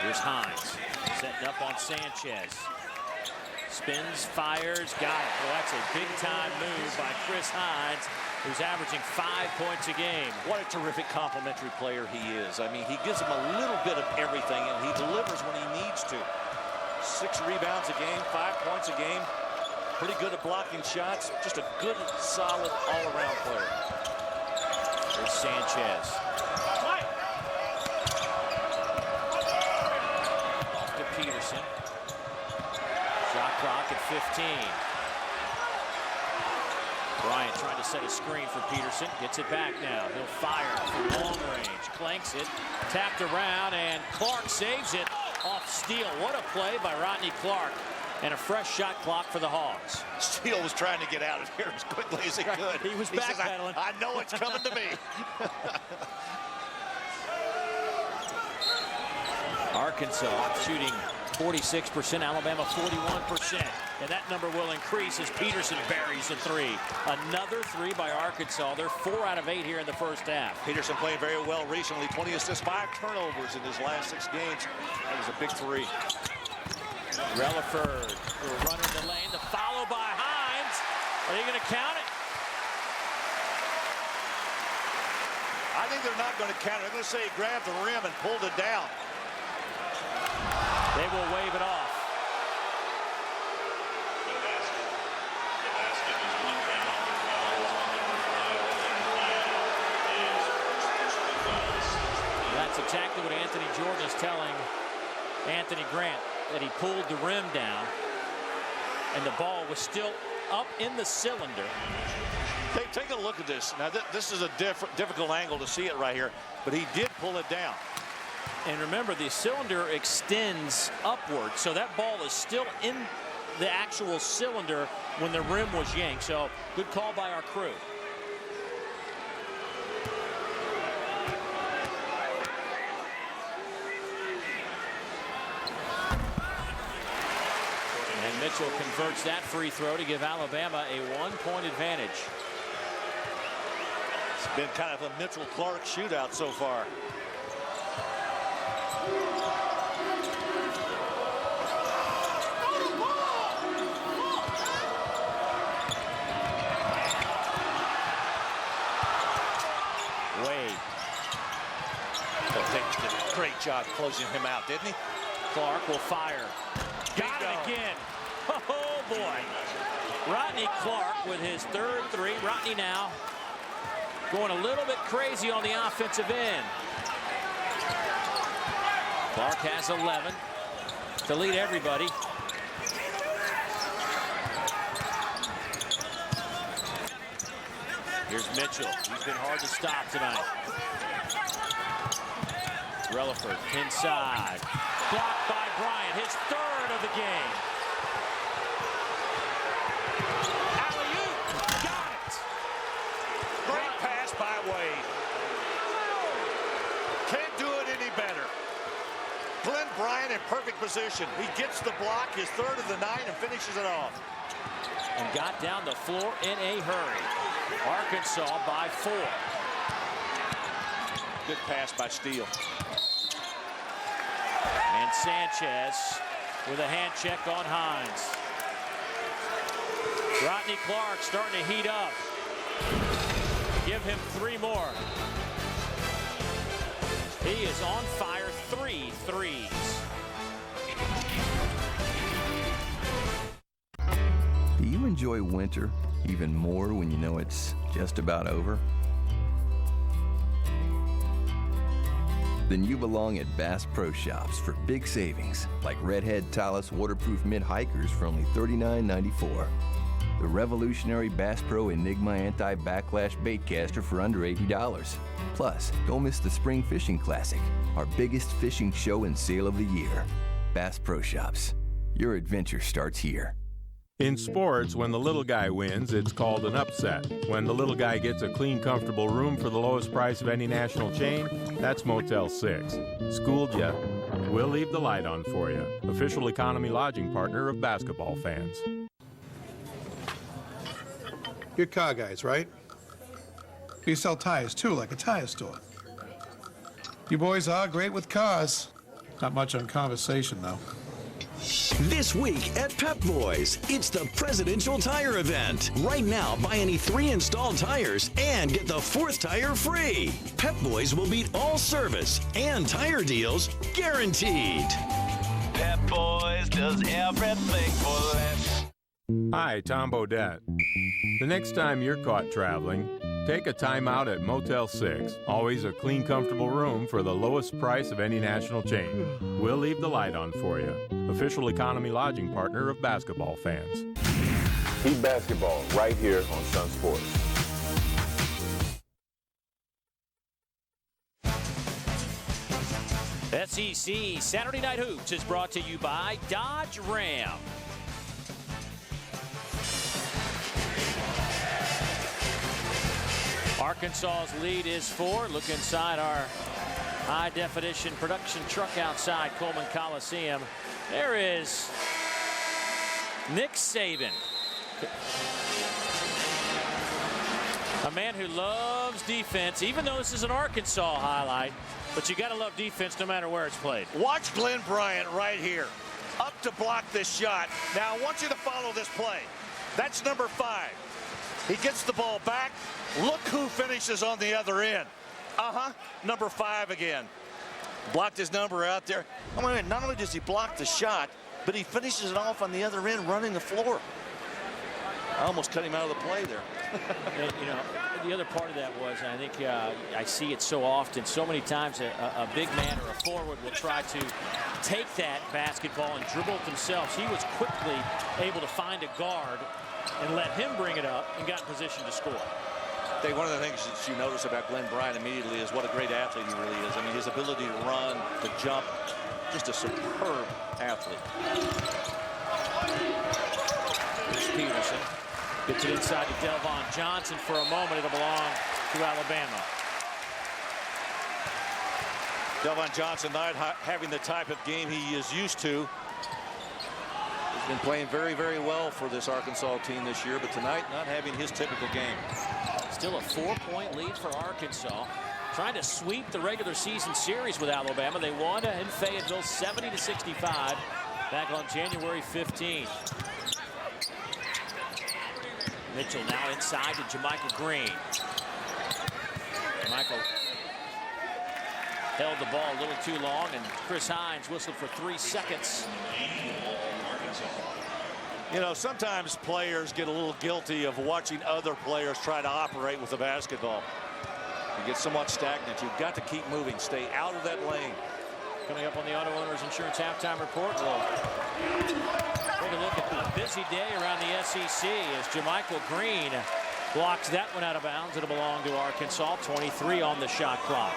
Here's Hines, setting up on Sanchez. Spins, fires, got it. Well, that's a big-time move by Chris Hines, who's averaging 5 points a game. What a terrific complimentary player he is. I mean, he gives him a little bit of everything, and he delivers when he needs to. 6 rebounds a game, 5 points a game. Pretty good at blocking shots. Just a good, solid, all-around player. There's Sanchez. Off to Peterson. Shot clock at 15. Bryant trying to set a screen for Peterson. Gets it back now. He'll fire from long range. Clanks it. Tapped around, and Clark saves it off steal. What a play by Rodney Clark. And a fresh shot clock for the Hawks. Steele was trying to get out of here as quickly as he could. He was backpedaling. I know it's coming to me. Arkansas shooting 46%, Alabama 41%. And that number will increase as Peterson buries a 3. Another 3 by Arkansas. They're 4 out of 8 here in the first half. Peterson playing very well recently. 20 assists, 5 turnovers in his last 6 games. That was a big 3. Releford will run in the lane. The follow by Hines. Are they going to count it? I think they're not going to count it. They're going to say he grabbed the rim and pulled it down. They will wave it off. That's exactly what Anthony Jordan is telling Anthony Grant, that he pulled the rim down and the ball was still up in the cylinder. Take a look at this. Now this is a difficult angle to see it right here, but he did pull it down. And remember, the cylinder extends upward, so that ball is still in the actual cylinder when the rim was yanked. So good call by our crew. And Mitchell converts that free throw to give Alabama a 1-point advantage. It's been kind of a Mitchell-Clark shootout so far. Wade. They did a great job closing him out, didn't he? Clark will fire. Got it again. Oh, boy. Rodney Clark with his 3rd 3. Rodney now going a little bit crazy on the offensive end. Clark has 11 to lead everybody. Here's Mitchell. He's been hard to stop tonight. Releford inside. Blocked by Bryant. His 3rd of the game. Alley-oop. Got it. Great pass by Wade. Can't do it any better. Glenn Bryant in perfect position. He gets the block, his 3rd of the night, and finishes it off. And got down the floor in a hurry. Arkansas by 4. Good pass by Steele. And Sanchez with a hand check on Hines. Rodney Clark starting to heat up. Give him 3 more. He is on fire. 3 threes. Do you enjoy winter even more when you know it's just about over? Then you belong at Bass Pro Shops for big savings, like Redhead Talus waterproof mid-hikers for only $39.94. The revolutionary Bass Pro Enigma anti-backlash baitcaster for under $80. Plus, don't miss the Spring Fishing Classic, our biggest fishing show and sale of the year. Bass Pro Shops. Your adventure starts here. In sports, when the little guy wins, it's called an upset. When the little guy gets a clean, comfortable room for the lowest price of any national chain, that's Motel 6. Schooled ya? We'll leave the light on for you. Official economy lodging partner of basketball fans. You're car guys, right? You sell tires, too, like a tire store. You boys are great with cars. Not much on conversation, though. This week at Pep Boys, it's the Presidential Tire Event. Right now, buy any 3 installed tires and get the 4th tire free. Pep Boys will beat all service and tire deals guaranteed. Pep Boys does everything for less. Hi, Tom Bodette. The next time you're caught traveling, take a time out at Motel 6. Always a clean, comfortable room for the lowest price of any national chain. We'll leave the light on for you. Official economy lodging partner of basketball fans. Heat basketball right here on Sun Sports. SEC Saturday Night Hoops is brought to you by Dodge Ram. Arkansas's lead is 4. Look inside our high-definition production truck outside Coleman Coliseum. There is Nick Saban, a man who loves defense, even though this is an Arkansas highlight. But you got to love defense no matter where it's played. Watch Glenn Bryant right here, up to block this shot. Now I want you to follow this play. That's number 5. He gets the ball back. Look who finishes on the other end. Number 5 again. Blocked his number out there. I mean, not only does he block the shot, but he finishes it off on the other end, running the floor. I almost cut him out of the play there. And, you know, the other part of that was, and I think I see it so often, so many times a big man or a forward will try to take that basketball and dribble it themselves. He was quickly able to find a guard and let him bring it up and got in position to score. Dave, one of the things that you notice about Glenn Bryant immediately is what a great athlete he really is. I mean, his ability to run, to jump, just a superb athlete. Here's Peterson. Gets it inside to Delvon Johnson for a moment. It'll belong to Alabama. Delvon Johnson not having the type of game he is used to. He's been playing very, very well for this Arkansas team this year, but tonight not having his typical game. Still a 4-point lead for Arkansas. Trying to sweep the regular season series with Alabama. They won in Fayetteville 70-65 back on January 15th. Mitchell now inside to JaMychal Green. JaMychal held the ball a little too long, and Chris Hines whistled for 3 seconds. You know, sometimes players get a little guilty of watching other players try to operate with the basketball. You get somewhat stagnant. You've got to keep moving. Stay out of that lane. Coming up on the Auto Owners Insurance Halftime Report, we'll take a look at the busy day around the SEC as JaMychal Green blocks that one out of bounds. It'll belong to Arkansas. 23 on the shot clock.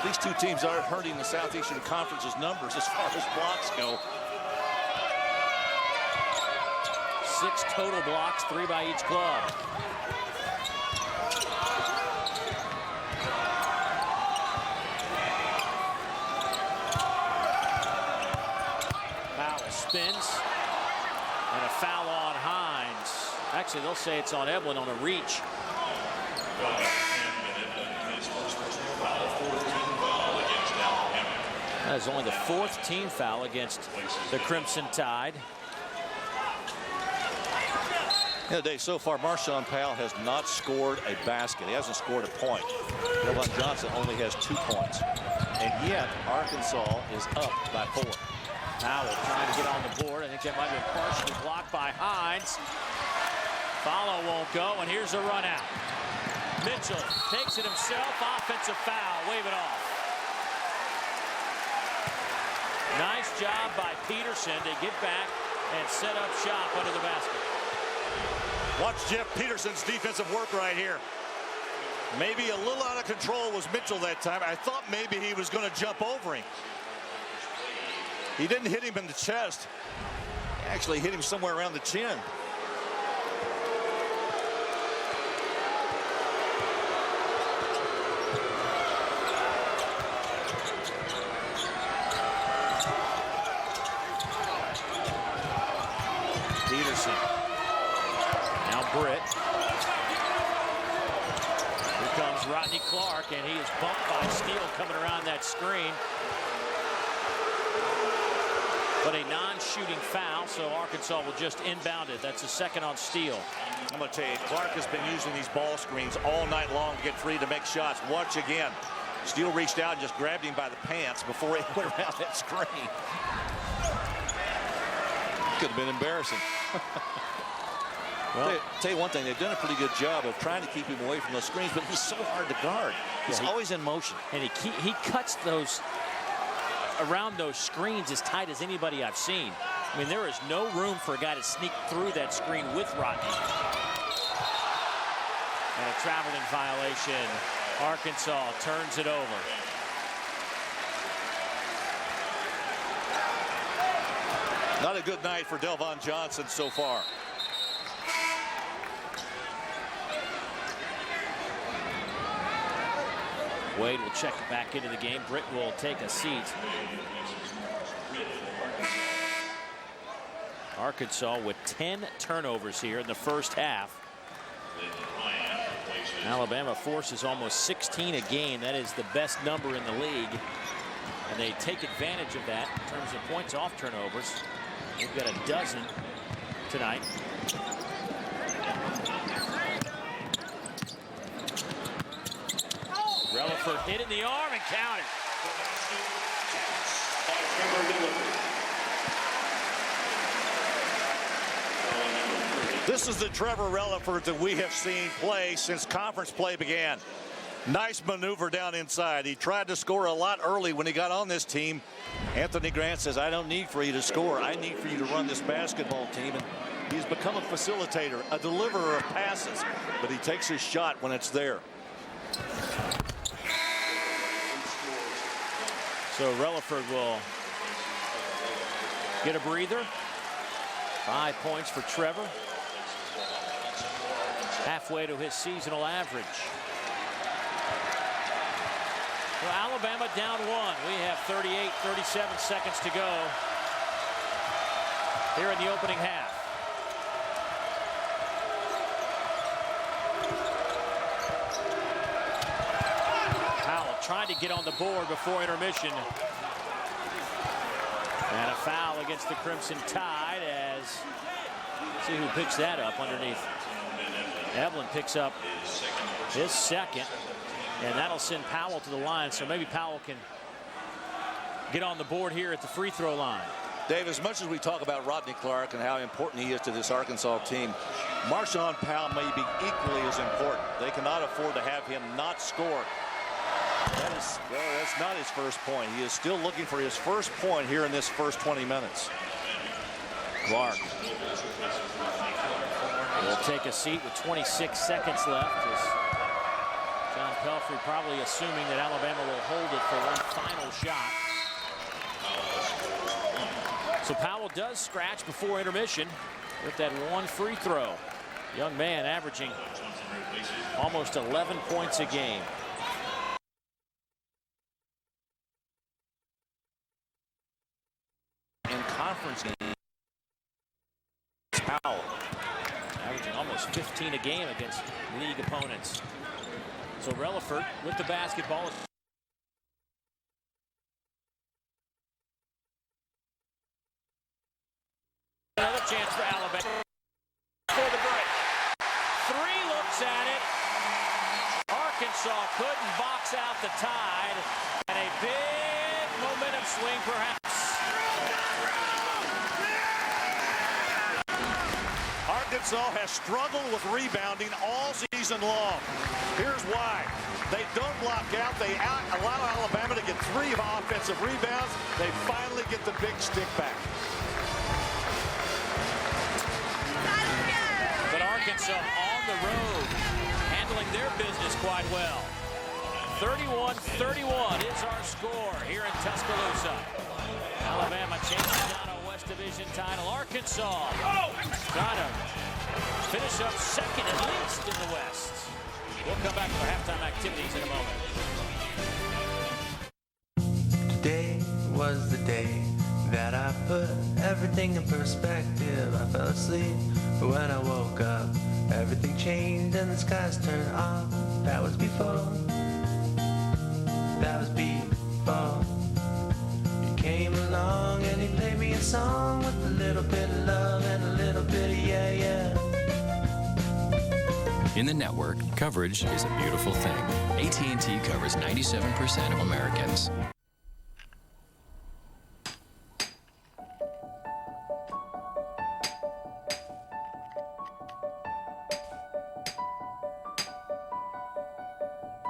These two teams aren't hurting the Southeastern Conference's numbers as far as blocks go. 6 total blocks, 3 by each club. Powell spins, and a foul on Hines. Actually, they'll say it's on Evelyn on a reach. That is only the 4th team foul against the Crimson Tide. Yeah, Dave, so far, Marshawn Powell has not scored a basket. He hasn't scored a point. Delvon Johnson only has 2 points. And yet, Arkansas is up by 4. Powell trying to get on the board. I think that might have been partially blocked by Hines. Follow won't go, and here's a run out. Mitchell takes it himself. Offensive foul. Wave it off. Nice job by Peterson to get back and set up shop under the basket. Watch Jeff Peterson's defensive work right here. Maybe a little out of control was Mitchell that time. I thought maybe he was going to jump over him. He didn't hit him in the chest. He actually hit him somewhere around the chin. Peterson. Now Britt. Here comes Rodney Clark, and he is bumped by Steele coming around that screen. but a non-shooting foul, so Arkansas will just inbound it. That's a second on Steele. I'm going to tell you, Clark has been using these ball screens all night long to get free to make shots. Watch again. Steele reached out and just grabbed him by the pants before he went around that screen. Could have been embarrassing. Well, tell you one thing, they've done a pretty good job of trying to keep him away from those screens, but he's so hard to guard. He's always in motion. And he cuts those around those screens as tight as anybody I've seen. I mean, there is no room for a guy to sneak through that screen with Rodney. And a traveling violation. Arkansas turns it over. Not a good night for Delvon Johnson so far. Wade will check back into the game. Britt will take a seat. Arkansas with 10 turnovers here in the first half. Alabama forces almost 16 a game. That is the best number in the league. And they take advantage of that in terms of points off turnovers. They've got a dozen tonight. Releford hit in the arm and counted. This is the Trevor Releford that we have seen play since conference play began. Nice maneuver down inside. He tried to score a lot early when he got on this team. Anthony Grant says, I don't need for you to score. I need for you to run this basketball team. And he's become a facilitator, a deliverer of passes. But he takes his shot when it's there. So Releford will get a breather. 5 points for Trevor. Halfway to his seasonal average. Well, Alabama down one. We have 37 seconds to go here in the opening half. Powell trying to get on the board before intermission. And a foul against the Crimson Tide as, see who picks that up underneath. Evelyn picks up his second, and that'll send Powell to the line. So maybe Powell can get on the board here at the free throw line. Dave, as much as we talk about Rodney Clark and how important he is to this Arkansas team, Marshawn Powell may be equally as important. They cannot afford to have him not score. That's not his first point. He is still looking for his first point here in this first 20 minutes. Clark will take a seat with 26 seconds left. As John Pelfrey probably assuming that Alabama will hold it for one final shot. So Powell does scratch before intermission with that one free throw. Young man averaging almost 11 points a game. In conference game, Powell averaging almost 15 a game against league opponents. So Releford with the basketball. Another chance for Alabama for the break. Three looks at it. Arkansas couldn't box out the Tide. And a big momentum swing perhaps. Arkansas has struggled with rebounding all season long. Here's why. They don't block out. They allow Alabama to get 3 offensive rebounds. They finally get the big stick back. But Arkansas on the road, handling their business quite well. 31-31 is our score here in Tuscaloosa. Alabama chasing down a West Division title. Arkansas trying to finish up second at least in the West. We'll come back to our halftime activities in a moment. Today was the day that I put everything in perspective. I fell asleep, but when I woke up, everything changed and the skies turned off. That was before. That was before. You came along and you played me a song. In the network, coverage is a beautiful thing. AT&T covers 97% of Americans.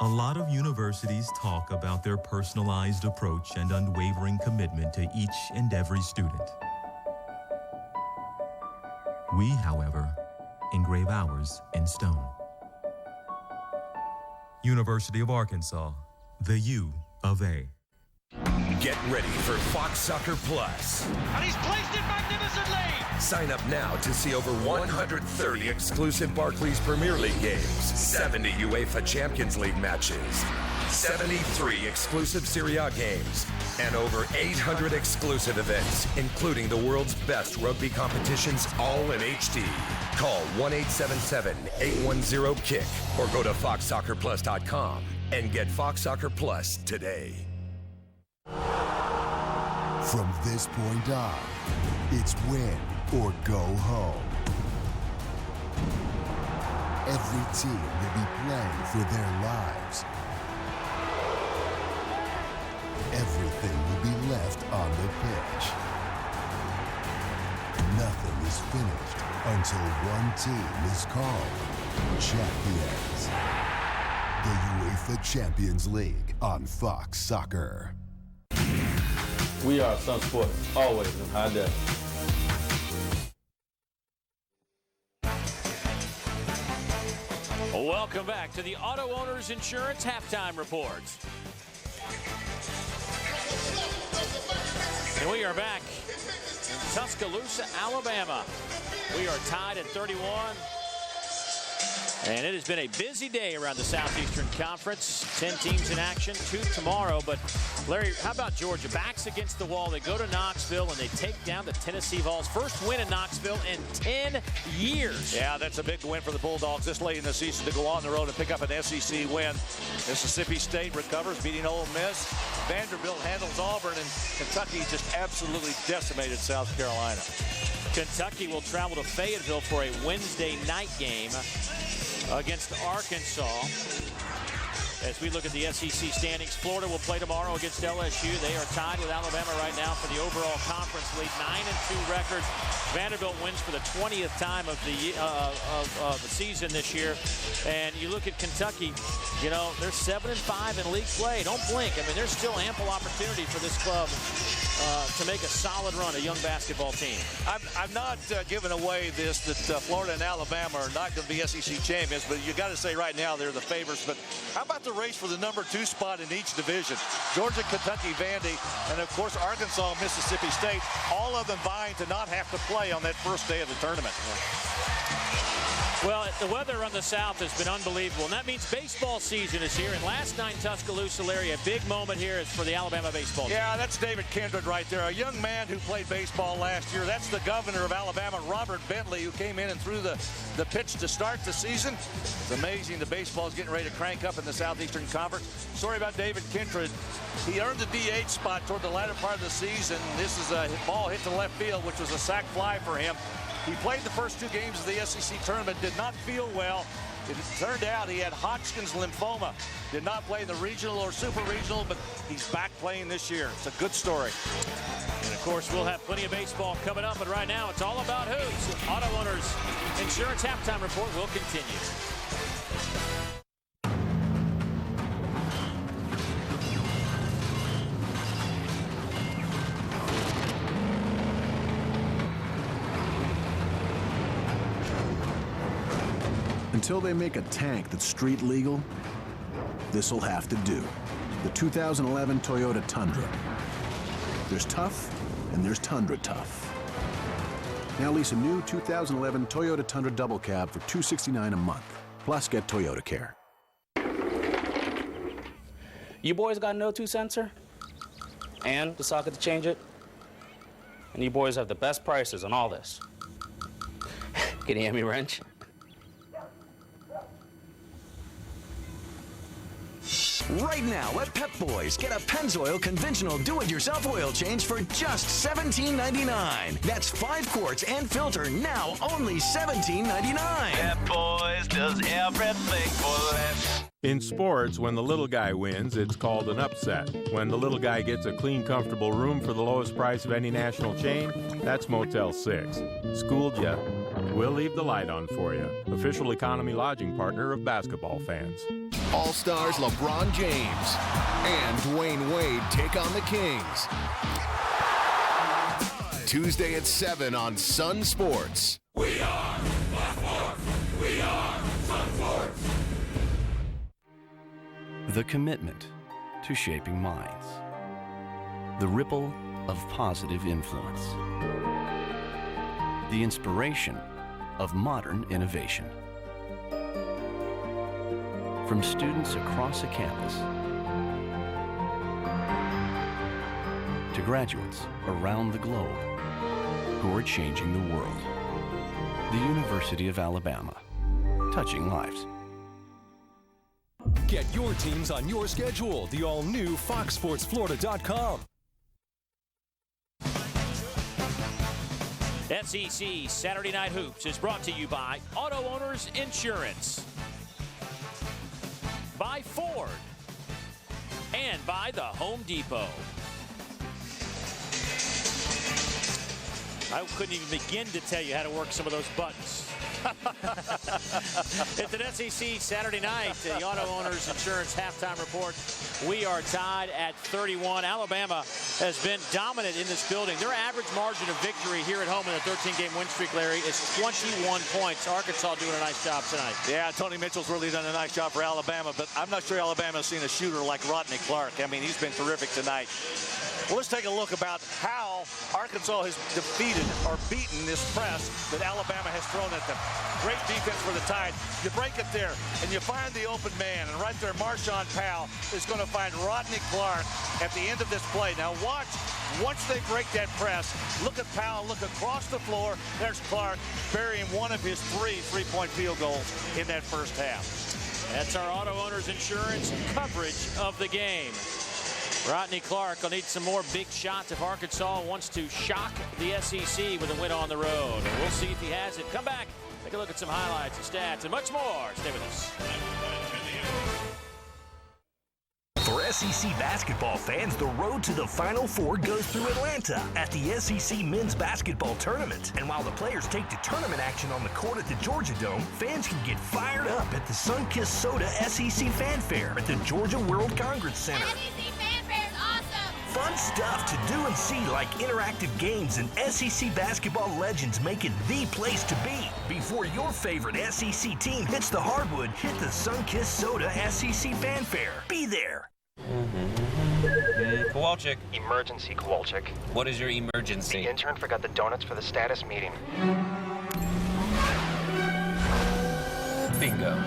A lot of universities talk about their personalized approach and unwavering commitment to each and every student. We, however, engrave ours in stone. University of Arkansas, the U of A. Get ready for Fox Soccer Plus. And he's placed it magnificently. Sign up now to see over 130 exclusive Barclays Premier League games, 70 UEFA Champions League matches, 73 exclusive Serie A games, and over 800 exclusive events, including the world's best rugby competitions, all in HD. Call 1-877-810-KICK or go to foxsoccerplus.com and get Fox Soccer Plus today. From this point on, it's win or go home. Every team will be playing for their lives. Everything will be left on the pitch. Nothing is finished until one team is called champions. The UEFA Champions League on Fox Soccer. We are Sun Sports, always in high def. Welcome back to the Auto Owners Insurance Halftime Report. And we are back in Tuscaloosa, Alabama. We are tied at 31. And it has been a busy day around the Southeastern Conference. 10 teams in action, 2 tomorrow. But, Larry, how about Georgia? Backs against the wall. They go to Knoxville, and they take down the Tennessee Vols. First win in Knoxville in 10 years. Yeah, that's a big win for the Bulldogs this late in the season to go on the road and pick up an SEC win. Mississippi State recovers, beating Ole Miss. Vanderbilt handles Auburn, and Kentucky just absolutely decimated South Carolina. Kentucky will travel to Fayetteville for a Wednesday night game against Arkansas. As we look at the SEC standings, Florida will play tomorrow against LSU. They are tied with Alabama right now for the overall conference lead, 9-2 record. Vanderbilt wins for the 20th time of the season this year. And you look at Kentucky, you know, they're 7-5 in league play. Don't blink. I mean, there's still ample opportunity for this club to make a solid run, a young basketball team. I'm not giving away this that Florida and Alabama are not going to be SEC champions, but you got to say right now they're the favorites. But how about the race for the #2 spot in each division? Georgia, Kentucky, Vandy, and of course Arkansas, Mississippi State, all of them vying to not have to play on that first day of the tournament. Well, the weather on the south has been unbelievable, and that means baseball season is here. And last night in Tuscaloosa, Larry, a big moment here is for the Alabama baseball team. Yeah, that's David Kindred right there, a young man who played baseball last year. That's the governor of Alabama, Robert Bentley, who came in and threw the pitch to start the season. It's amazing the baseball is getting ready to crank up in the Southeastern Conference. Sorry about David Kindred. He earned the DH spot toward the latter part of the season. This is a ball hit to left field, which was a sac fly for him. He played the first 2 games of the SEC tournament, did not feel well. It turned out he had Hodgkin's lymphoma. Did not play in the regional or super regional, but he's back playing this year. It's a good story. And of course, we'll have plenty of baseball coming up, but right now it's all about hoops. Auto Owners Insurance Halftime Report will continue. Until they make a tank that's street legal, this'll have to do. The 2011 Toyota Tundra. There's tough, and there's Tundra tough. Now lease a new 2011 Toyota Tundra double cab for $269 a month. Plus, get Toyota Care. You boys got an O2 sensor? And the socket to change it? And you boys have the best prices on all this. Can you hand me a wrench? Right now at Pep Boys, get a Pennzoil conventional do-it-yourself oil change for just $17.99. That's 5 quarts and filter, now only $17.99. Pep Boys does everything for less. In sports, when the little guy wins, it's called an upset. When the little guy gets a clean, comfortable room for the lowest price of any national chain, that's Motel 6. Schooled ya? We'll leave the light on for you. Official economy lodging partner of basketball fans. All-Stars LeBron James and Dwayne Wade take on the Kings. Tuesday at 7 on Sun Sports. We are Blackmore. We are Sun Sports. The commitment to shaping minds. The ripple of positive influence. The inspiration of modern innovation. From students across a campus to graduates around the globe who are changing the world. The University of Alabama, touching lives. Get your teams on your schedule. The all-new FoxSportsFlorida.com. SEC Saturday Night Hoops is brought to you by Auto Owners Insurance, by Ford, and by the Home Depot. I couldn't even begin to tell you how to work some of those buttons. It's an SEC Saturday night, the Auto Owners Insurance halftime report. We are tied at 31. Alabama has been dominant in this building. Their average margin of victory here at home in the 13-game win streak, Larry, is 21 points. Arkansas doing a nice job tonight. Yeah, Tony Mitchell's really done a nice job for Alabama, but I'm not sure Alabama's seen a shooter like Rodney Clark. I mean, he's been terrific tonight. Well, let's take a look about how Arkansas has defeated or beaten this press that Alabama has thrown at them. Great defense for the Tide. You break it there, and you find the open man. And right there, Marshawn Powell is going to find Rodney Clark at the end of this play. Now watch, once they break that press, look at Powell, look across the floor. There's Clark burying one of his 3 three-point field goals in that first half. That's our Auto Owners Insurance coverage of the game. Rodney Clark will need some more big shots if Arkansas wants to shock the SEC with a win on the road. We'll see if he has it. Come back, take a look at some highlights and stats and much more. Stay with us. For SEC basketball fans, the road to the Final Four goes through Atlanta at the SEC Men's Basketball Tournament. And while the players take to tournament action on the court at the Georgia Dome, fans can get fired up at the Sunkist Soda SEC Fanfare at the Georgia World Congress Center. SEC Fanfare is awesome! Fun stuff to do and see, like interactive games and SEC basketball legends make it the place to be. Before your favorite SEC team hits the hardwood, hit the Sunkist Soda SEC Fanfare. Be there. Kowalczyk. Emergency, Kowalczyk. What is your emergency? The intern forgot the donuts for the status meeting. Bingo.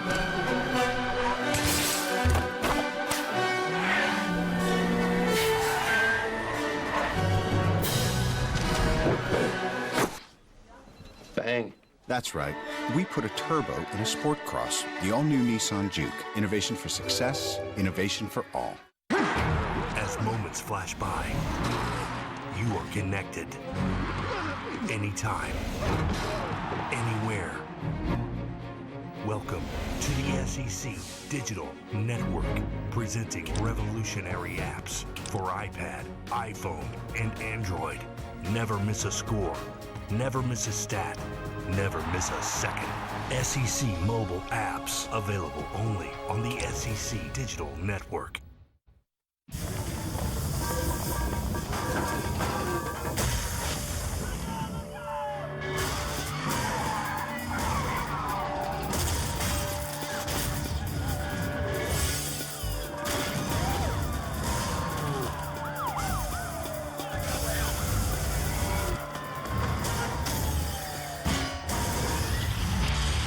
Bang. That's right. We put a turbo in a Sport Cross, the all-new Nissan Juke. Innovation for success, innovation for all. As moments flash by, you are connected. Anytime, anywhere. Welcome to the SEC Digital Network, presenting revolutionary apps for iPad, iPhone, and Android. Never miss a score. Never miss a stat. Never miss a second. SEC mobile apps available only on the SEC Digital Network.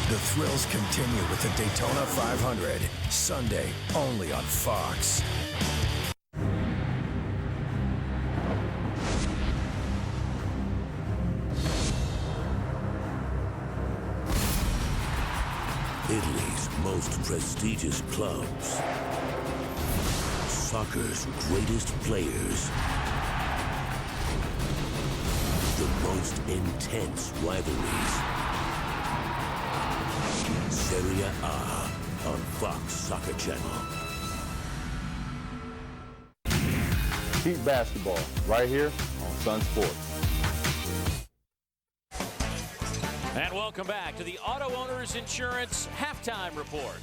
The thrills continue with the Daytona 500, Sunday only on Fox. Italy's most prestigious clubs. soccer's greatest players. The most intense rivalries. Serie A on Fox Soccer Channel. Heat basketball right here on Sun Sports. And welcome back to the Auto Owners Insurance Halftime Report.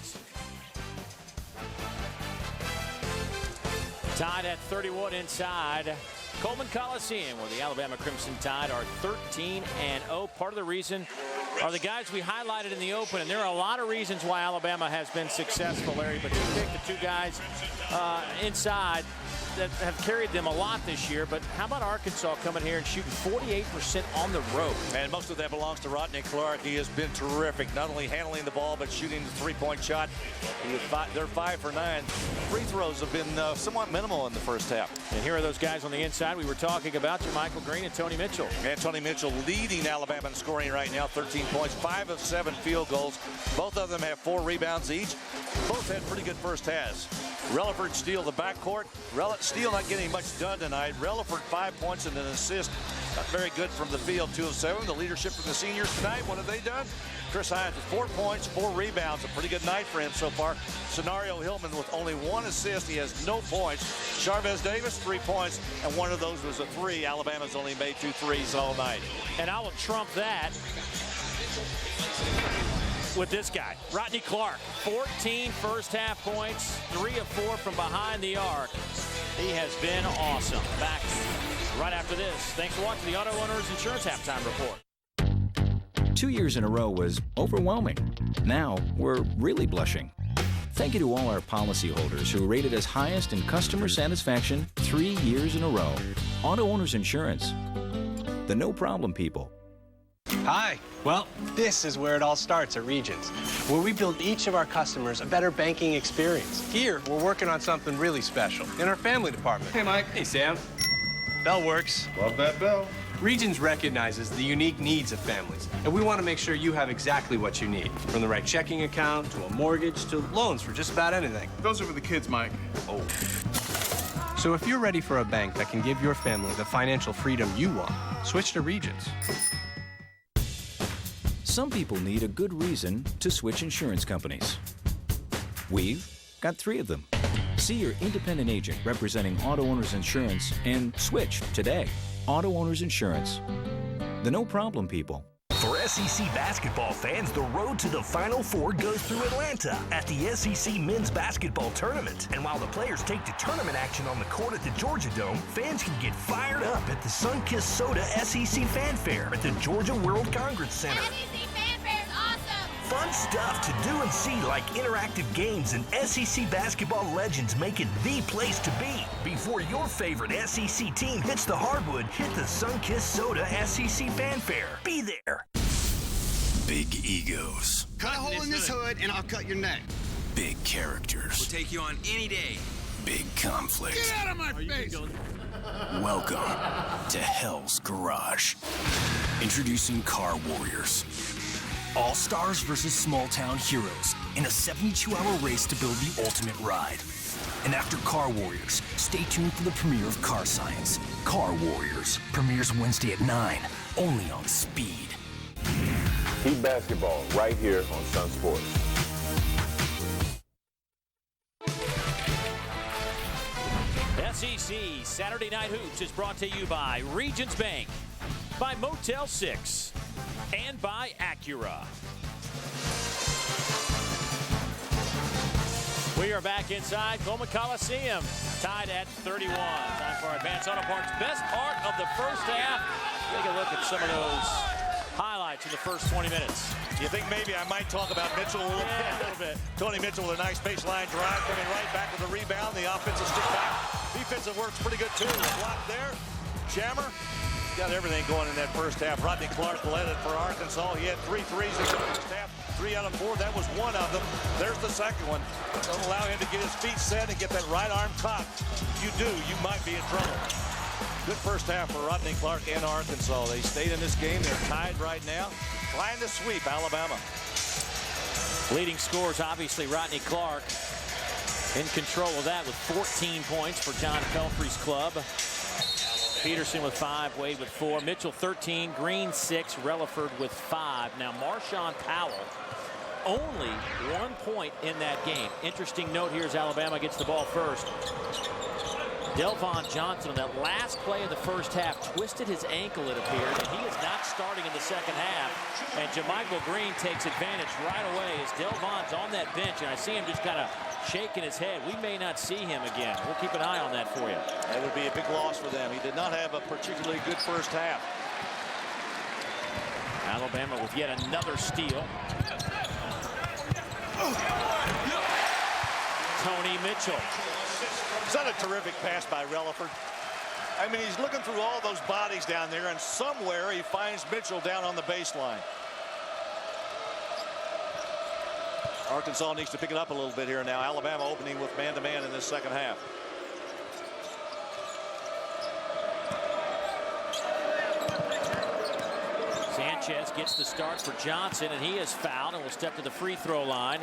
Tied at 31 inside Coleman Coliseum, where the Alabama Crimson Tide are 13-0. Part of the reason are the guys we highlighted in the open, and there are a lot of reasons why Alabama has been successful, Larry, but you pick the two guys inside that have carried them a lot this year. But how about Arkansas coming here and shooting 48% on the road? And most of that belongs to Rodney Clark. He has been terrific, not only handling the ball, but shooting the three-point shot. They're 5 for 9. Free throws have been somewhat minimal in the first half. And here are those guys on the inside we were talking about, JaMychal Green and Tony Mitchell. And Tony Mitchell leading Alabama in scoring right now, 13 points, 5 of 7 field goals. Both of them have 4 rebounds each. Both had pretty good first halves. Releford steal the backcourt. Steele not getting much done tonight. Releford 5 points and an assist. Not very good from the field, 2 of 7. The leadership from the seniors tonight, what have they done? Chris Hines with 4 points, 4 rebounds. A pretty good night for him so far. Scenario Hillman with only 1 assist. He has no points. Charvez Davis, 3 points, and 1 of those was a 3. Alabama's only made 2 threes all night. And I will trump that with this guy, Rodney Clark. 14 first half points, 3 of 4 from behind the arc. He has been awesome. Back right after this. Thanks for watching the Auto Owners Insurance Halftime Report. 2 years in a row was overwhelming. Now we're really blushing. Thank you to all our policyholders who rated us highest in customer satisfaction 3 years in a row. Auto Owners Insurance, the no problem people. Hi. Well, this is where it all starts at Regions, where we build each of our customers a better banking experience. Here, we're working on something really special in our family department. Hey, Mike. Hey, Sam. Bell works. Love that bell. Regions recognizes the unique needs of families, and we want to make sure you have exactly what you need, from the right checking account to a mortgage to loans for just about anything. Those are for the kids, Mike. Oh. So if you're ready for a bank that can give your family the financial freedom you want, switch to Regions. Some people need a good reason to switch insurance companies. We've got 3 of them. See your independent agent representing Auto Owners Insurance and switch today. Auto Owners Insurance, the no problem people. For SEC basketball fans, the road to the Final Four goes through Atlanta at the SEC Men's Basketball Tournament. And while the players take to tournament action on the court at the Georgia Dome, fans can get fired up at the Sunkist Soda SEC Fanfare at the Georgia World Congress Center. SEC Fanfare is awesome! Fun stuff to do and see, like interactive games, and SEC basketball legends make it the place to be. Before your favorite SEC team hits the hardwood, hit the Sunkist Soda SEC Fanfare. Be there. Big egos. Cut a hole in this hood and I'll cut your neck. Big characters. We'll take you on any day. Big conflict. Get out of my face! Welcome to Hell's Garage. Introducing Car Warriors. All-stars versus small-town heroes in a 72-hour race to build the ultimate ride. And after Car Warriors, stay tuned for the premiere of Car Science. Car Warriors premieres Wednesday at 9, only on Speed. Heat basketball right here on Sun Sports. SEC Saturday Night Hoops is brought to you by Regions Bank, by Motel 6, and by Acura. We are back inside Coleman Coliseum, tied at 31. Time for our Advanced Auto Parts best part of the first half. Take a look at some of those highlights in the first 20 minutes. You think maybe I might talk about Mitchell a little bit? Tony Mitchell with a nice baseline drive, coming right back with a rebound. The offensive stick back. Defensive works pretty good too. The block there. Jammer got everything going in that first half. Rodney Clark led it for Arkansas. He had 3 threes in the first half. 3 out of 4. That was 1 of them. There's the second one. Don't allow him to get his feet set and get that right arm cocked. If you do, you might be in trouble. Good first half for Rodney Clark and Arkansas. They stayed in this game. They're tied right now. Trying to sweep Alabama. Leading scores, obviously, Rodney Clark. in control of that with 14 points for John Pelfrey's club. Peterson with 5, Wade with 4, Mitchell 13, Green 6, Releford with 5. Now Marshawn Powell, only 1 point in that game. Interesting note here as Alabama gets the ball first. Delvon Johnson on that last play of the first half twisted his ankle, it appeared, and he is not starting in the second half. And JaMychal Green takes advantage right away as Delvon's on that bench, and I see him just kind of shaking his head. We may not see him again. We'll keep an eye on that for you. That would be a big loss for them. He did not have a particularly good first half. Alabama with yet another steal. Tony Mitchell. Is that a terrific pass by Releford? I mean, he's looking through all those bodies down there, and somewhere he finds Mitchell down on the baseline. Arkansas needs to pick it up a little bit here now. Alabama opening with man-to-man in this second half. Sanchez gets the start for Johnson, and he is fouled and will step to the free throw line.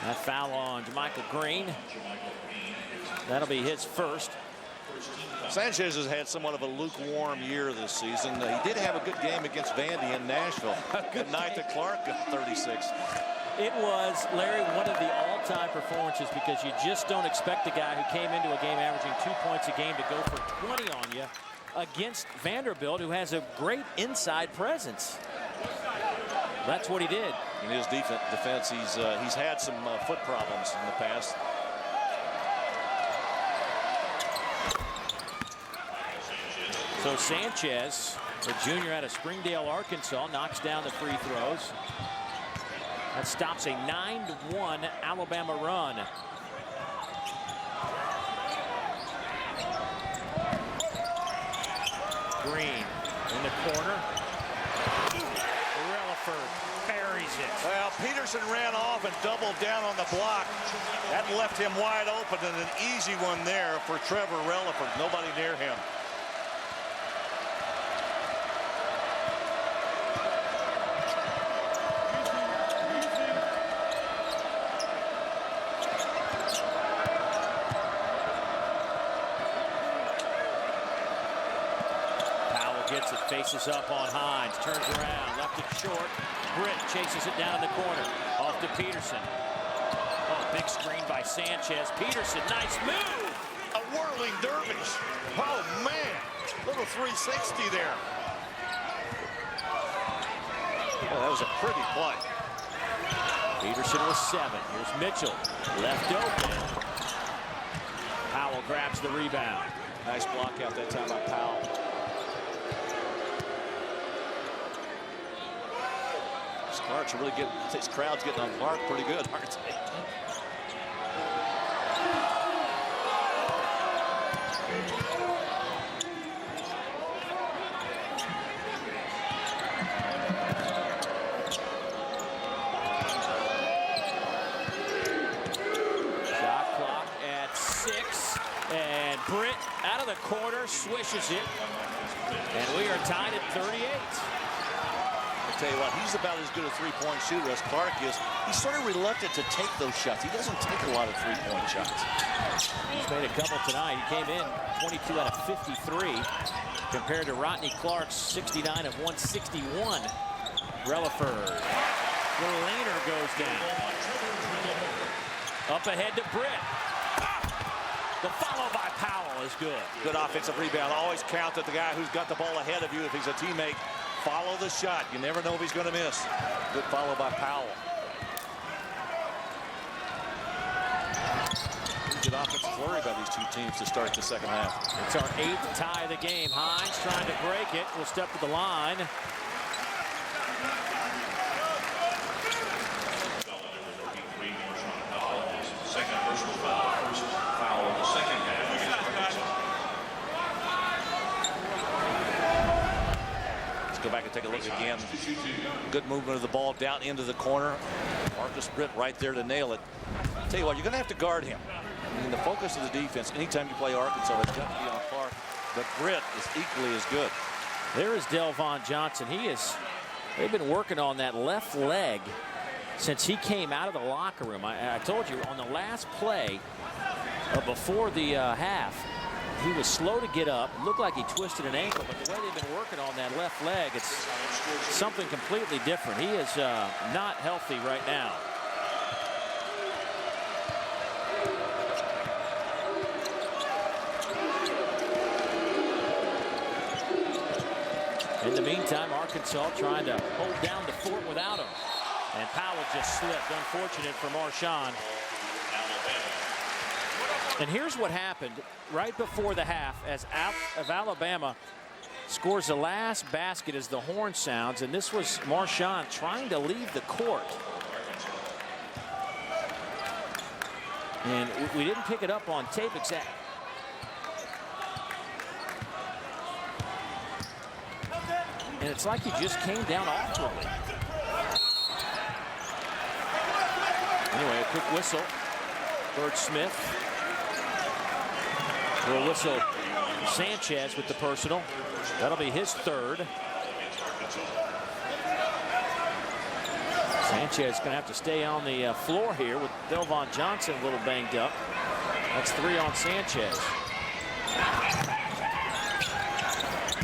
That foul on JaMychal Green. That'll be his first. Sanchez has had somewhat of a lukewarm year this season. He did have a good game against Vandy in Nashville. Good night to Clark, 36. It was, Larry, one of the all-time performances because you just don't expect a guy who came into a game averaging 2 points a game to go for 20 on you against Vanderbilt, who has a great inside presence. That's what he did. In his defense, he's had some foot problems in the past. So Sanchez, the junior out of Springdale, Arkansas, knocks down the free throws. That stops a 9-1 Alabama run. Green in the corner. Releford buries it. Well, Peterson ran off and doubled down on the block. That left him wide open, and an easy one there for Trevor Releford. Nobody near him. Gets it, faces up on Hines, turns around, left it short. Britt chases it down in the corner, off to Peterson. Oh, big screen by Sanchez. Peterson, nice move. A whirling dervish. Oh, man. Little 360 there. Oh, that was a pretty play. Peterson with 7. Here's Mitchell, left open. Powell grabs the rebound. Nice block out that time by Powell. Clark's really getting, this crowd's getting on Clark pretty good, aren't they? Shot clock at 6, and Britt out of the corner, swishes it, and we are tied at 38. Tell you what, he's about as good a three-point shooter as Clark is. He's sort of reluctant to take those shots. He doesn't take a lot of three-point shots. He's made a couple tonight. He came in 22 out of 53 compared to Rodney Clark's 69 of 161. Releford. The laner goes down. Up ahead to Britt. The follow by Powell is good. Good offensive rebound. Always count that the guy who's got the ball ahead of you, if he's a teammate, follow the shot. You never know if he's going to miss. Good follow by Powell. Good offensive flurry by these two teams to start the second half. It's our 8th tie of the game. Hines trying to break it. Will step to the line. Second personal foul. First foul of the second half. Go back and take a look again. Good movement of the ball down into the corner. Marcus Britt right there to nail it. I'll tell you what, you're going to have to guard him. I mean, the focus of the defense, anytime you play Arkansas, has got to be on Clark. But Britt is equally as good. There is Delvon Johnson. They've been working on that left leg since he came out of the locker room. I told you on the last play before the half, he was slow to get up. It looked like he twisted an ankle, but the way they've been working on that left leg, it's something completely different. He is not healthy right now. In the meantime, Arkansas trying to hold down the fort without him. And Powell just slipped. Unfortunate for Marshawn. And here's what happened right before the half as Alabama scores the last basket as the horn sounds. And this was Marshawn trying to leave the court. And we didn't pick it up on tape exactly. And it's like he just came down awkwardly. Anyway, a quick whistle. Bird Smith will whistle Sanchez with the personal. That'll be his third. Sanchez going to have to stay on the floor here with Delvon Johnson a little banged up. That's 3 on Sanchez.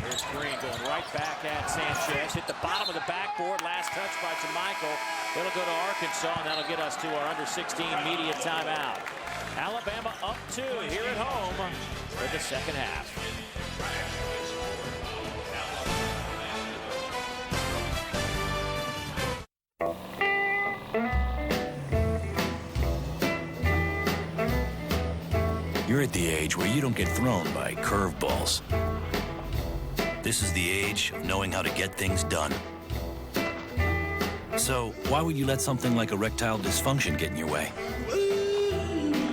Here's Green going right back at Sanchez. Hit the bottom of the backboard. Last touch by JaMychal. It'll go to Arkansas, and that'll get us to our under-16 media timeout. Alabama up 2 here at home for the second half. You're at the age where you don't get thrown by curveballs. This is the age of knowing how to get things done. So why would you let something like erectile dysfunction get in your way?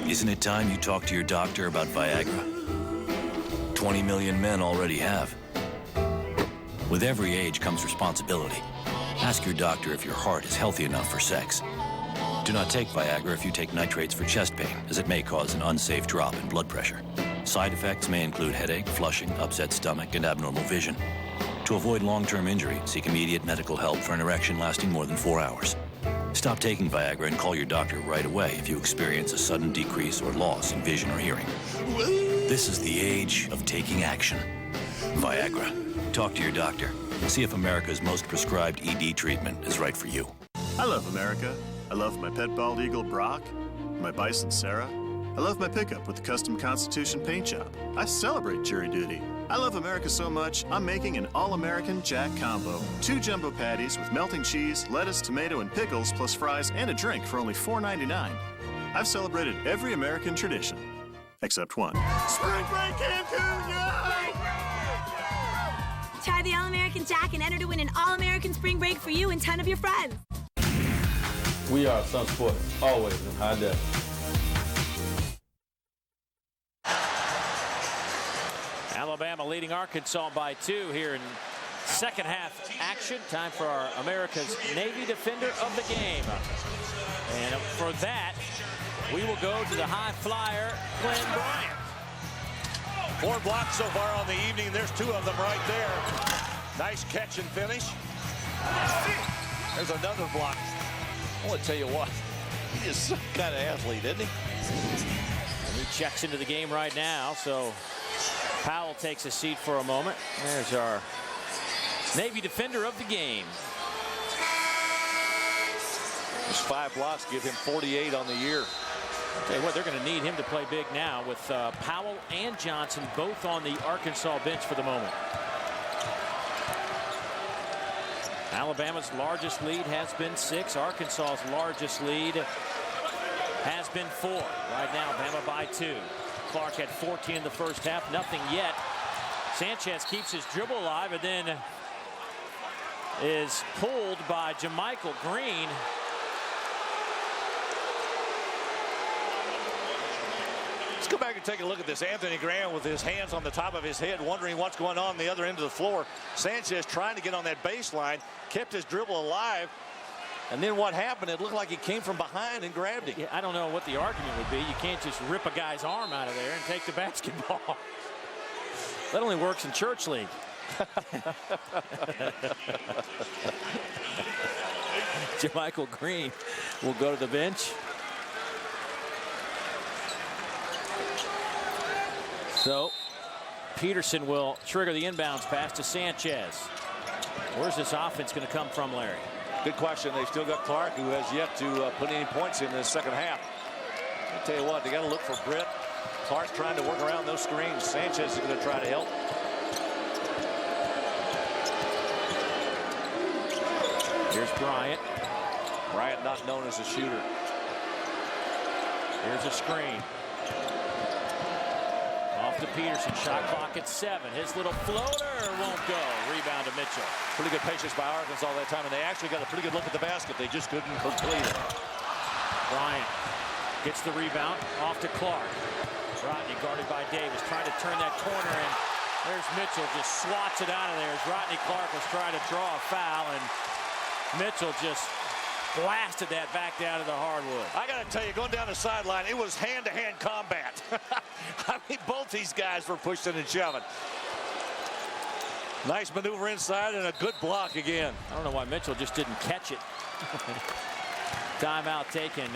Isn't it time you talk to your doctor about Viagra? 20 million men already have. With every age comes responsibility. Ask your doctor if your heart is healthy enough for sex. Do not take Viagra if you take nitrates for chest pain, as it may cause an unsafe drop in blood pressure. Side effects may include headache, flushing, upset stomach, and abnormal vision. To avoid long-term injury, seek immediate medical help for an erection lasting more than 4 hours. Stop taking Viagra and call your doctor right away if you experience a sudden decrease or loss in vision or hearing. This is the age of taking action. Viagra. Talk to your doctor. See if America's most prescribed ED treatment is right for you. I love America. I love my pet bald eagle, Brock, my bison, Sarah. I love my pickup with the custom Constitution paint job. I celebrate jury duty. I love America so much, I'm making an all-American Jack combo. 2 jumbo patties with melting cheese, lettuce, tomato, and pickles, plus fries and a drink for only $4.99. I've celebrated every American tradition, except one. Spring break Cancun, yay! Try the All-American Jack and enter to win an All-American Spring Break for you and 10 of your friends. We are Sun Sports, always in high def. Alabama leading Arkansas by 2 here in second half action. Time for our America's Navy Defender of the game. And for that, we will go to the high flyer, Glenn Bryant. 4 blocks so far on the evening. There's 2 of them right there. Nice catch and finish. There's another block. I want to tell you what, he is some kind of athlete, isn't he? And he checks into the game right now, so Powell takes a seat for a moment. There's our Navy Defender of the game. Those 5 blocks give him 48 on the year. I'll tell you what, they're going to need him to play big now with Powell and Johnson both on the Arkansas bench for the moment. Alabama's largest lead has been 6. Arkansas's largest lead has been 4. Right now, Bama by 2. Clark had 14 in the first half. Nothing yet. Sanchez keeps his dribble alive and then is pulled by JaMychal Green. Let's go back and take a look at this. Anthony Graham with his hands on the top of his head, wondering what's going on the other end of the floor. Sanchez trying to get on that baseline, kept his dribble alive. And then what happened? It looked like he came from behind and grabbed him. Yeah, I don't know what the argument would be. You can't just rip a guy's arm out of there and take the basketball. That only works in church league. JaMychal Green will go to the bench. So Peterson will trigger the inbounds pass to Sanchez. Where's this offense going to come from, Larry? Good question. They've still got Clark, who has yet to put any points in this second half. I'll tell you what, they got to look for Britt. Clark's trying to work around those screens. Sanchez is going to try to help. Here's Bryant. Bryant not known as a shooter. Here's a screen. Off to Peterson. Shot clock at 7. His little floater won't go. Rebound to Mitchell. Pretty good patience by Arkansas all that time, and they actually got a pretty good look at the basket. They just couldn't complete it. Bryant gets the rebound. Off to Clark. Rodney guarded by Davis. Trying to turn that corner, and there's Mitchell. Just swats it out of there as Rodney Clark was trying to draw a foul, and Mitchell just blasted that back down to the hardwood. I got to tell you, going down the sideline, it was hand-to-hand combat. I mean, both these guys were pushing and shoving. Nice maneuver inside and a good block again. I don't know why Mitchell just didn't catch it. Timeout taken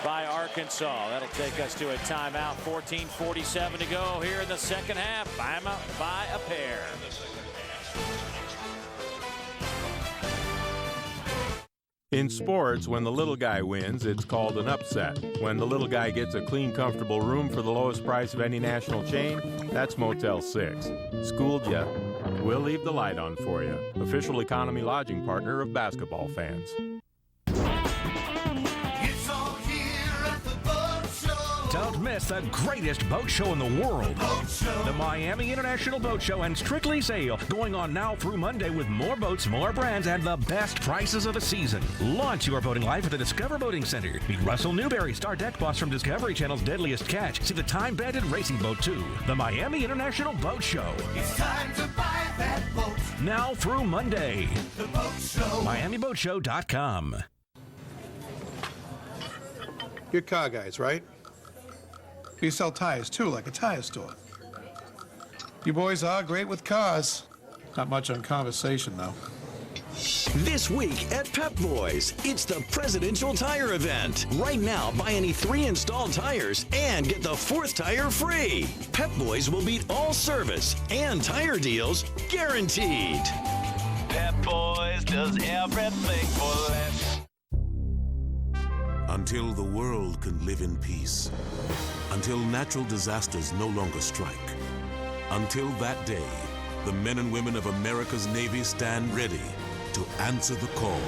by Arkansas. That'll take us to a timeout. 14:47 to go here in the second half. Bama by a pair. In sports, when the little guy wins, it's called an upset. When the little guy gets a clean, comfortable room for the lowest price of any national chain, that's Motel 6. Schooled ya. We'll leave the light on for you. Official economy lodging partner of basketball fans. Don't miss the greatest boat show in the world. The Miami International Boat Show and Strictly Sail, going on now through Monday with more boats, more brands, and the best prices of the season. Launch your boating life at the Discover Boating Center. Meet Russell Newberry, star deck boss from Discovery Channel's Deadliest Catch. See the time-banded racing boat, too. The Miami International Boat Show. It's time to buy that boat. Now through Monday. The Boat Show. MiamiBoatShow.com. You're car guys, right? You sell tires, too, like a tire store. You boys are great with cars. Not much on conversation, though. This week at Pep Boys, it's the Presidential Tire Event. Right now, buy any 3 installed tires and get the 4th tire free. Pep Boys will beat all service and tire deals guaranteed. Pep Boys does everything for less. Until the world can live in peace. Until natural disasters no longer strike. Until that day, the men and women of America's Navy stand ready to answer the call.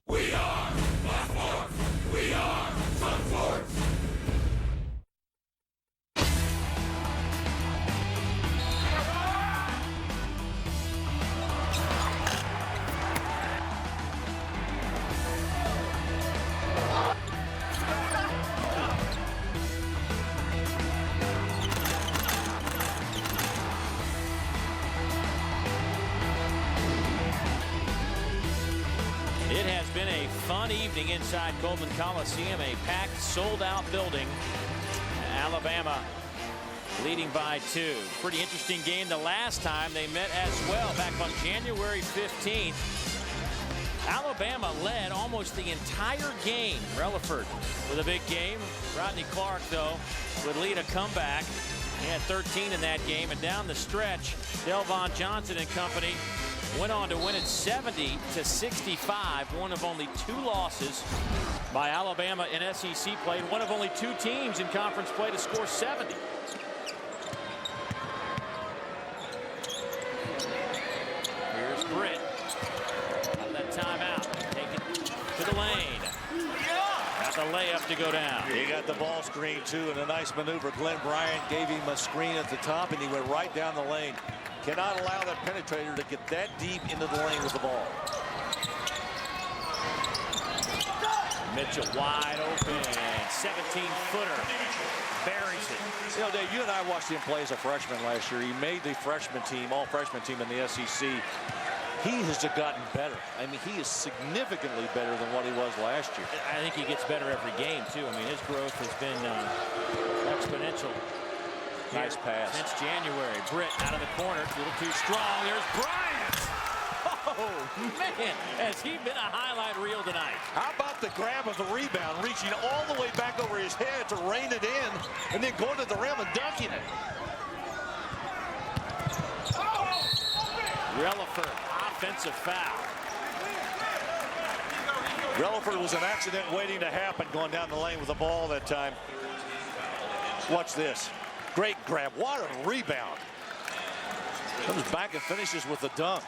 We are Blackmore. We are Sunford. It has been a fun evening inside Coleman Coliseum, a packed, sold-out building. Alabama leading by 2. Pretty interesting game the last time they met as well, back on January 15th. Alabama led almost the entire game. Releford with a big game. Rodney Clark, though, would lead a comeback. He had 13 in that game, and down the stretch, Delvon Johnson and company went on to win it 70-65, one of only 2 losses by Alabama in SEC play, and one of only 2 teams in conference play to score 70. Here's Britt. Out of that timeout. Take it to the lane. Got the layup to go down. He got the ball screen, too, and a nice maneuver. Glenn Bryant gave him a screen at the top, and he went right down the lane. Cannot allow that penetrator to get that deep into the lane with the ball. Mitchell wide open. 17-footer. Buries it. You know, Dave, you and I watched him play as a freshman last year. He made the freshman team, all-freshman team in the SEC. He has gotten better. I mean, he is significantly better than what he was last year. I think he gets better every game, too. I mean, his growth has been exponential. Nice pass. Since January. Britt out of the corner. A little too strong. There's Bryant. Oh, man, has he been a highlight reel tonight. How about the grab of the rebound, reaching all the way back over his head to rein it in, and then going to the rim and dunking it. Releford, offensive foul. Releford was an accident waiting to happen going down the lane with the ball that time. Watch this. Great grab. What a rebound. Comes back and finishes with the dunk.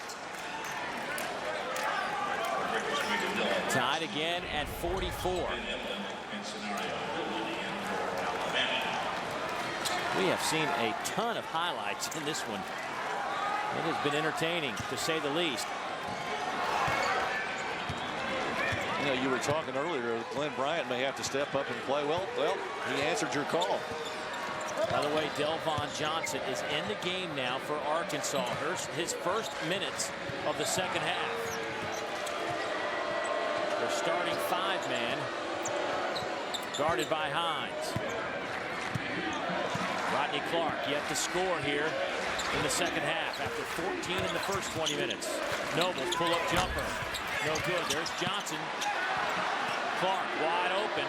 Tied again at 44. We have seen a ton of highlights in this one. It has been entertaining, to say the least. You know, you were talking earlier, Glenn Bryant may have to step up and play. Well, he answered your call. By the way, Delvon Johnson is in the game now for Arkansas. His first minutes of the second half. They're starting 5-man, guarded by Hines. Rodney Clark yet to score here in the second half after 14 in the first 20 minutes. Nobles pull-up jumper. No good. There's Johnson. Clark wide open.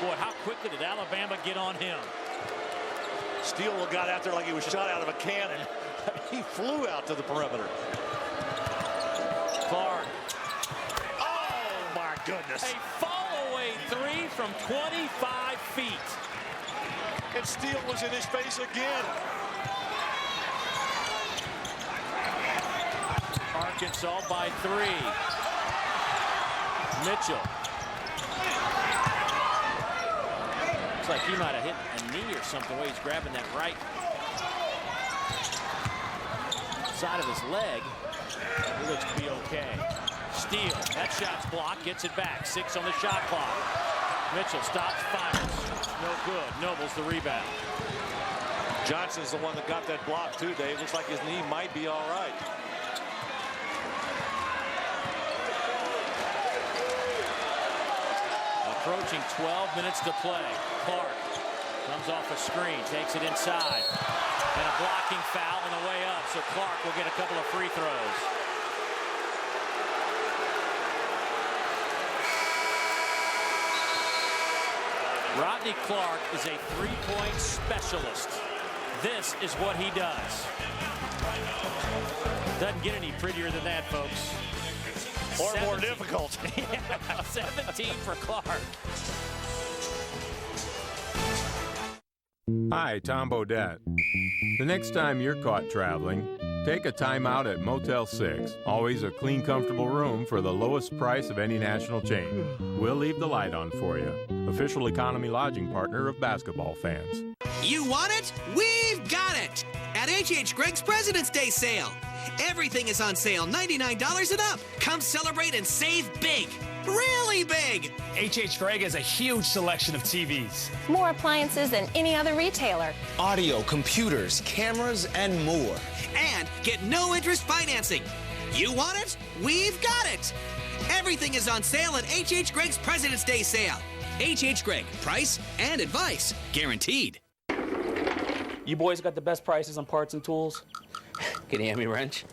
Boy, how quickly did Alabama get on him? Steele got out there like he was shot out of a cannon. He flew out to the perimeter. Clark. Oh, my goodness. A fall-away three from 25 feet. And Steele was in his face again. Arkansas by 3. Mitchell. Looks like he might have hit a knee or something the way he's grabbing that right side of his leg. He looks to be okay. Steele, that shot's blocked, gets it back. 6 on the shot clock. Mitchell stops, fires. No good. Nobles the rebound. Johnson's the one that got that block too, Dave. Looks like his knee might be all right. Approaching 12 minutes to play. Clark comes off a screen, takes it inside. And a blocking foul on the way up, so Clark will get a couple of free throws. Rodney Clark is a three-point specialist. This is what he does. Doesn't get any prettier than that, folks. Or more difficult. 17 for Clark. Hi, Tom Bodette. The next time you're caught traveling, take a time out at Motel 6. Always a clean, comfortable room for the lowest price of any national chain. We'll leave the light on for you. Official economy lodging partner of basketball fans. You want it? We've got it! At H.H. Greg's President's Day sale. Everything is on sale, $99 and up. Come celebrate and save big. Really big. H.H. Gregg has a huge selection of TVs. More appliances than any other retailer. Audio, computers, cameras, and more. And get no interest financing. You want it? We've got it. Everything is on sale at H.H. Greg's President's Day sale. H.H. Gregg, price and advice guaranteed. You boys got the best prices on parts and tools? Can you hand me a wrench?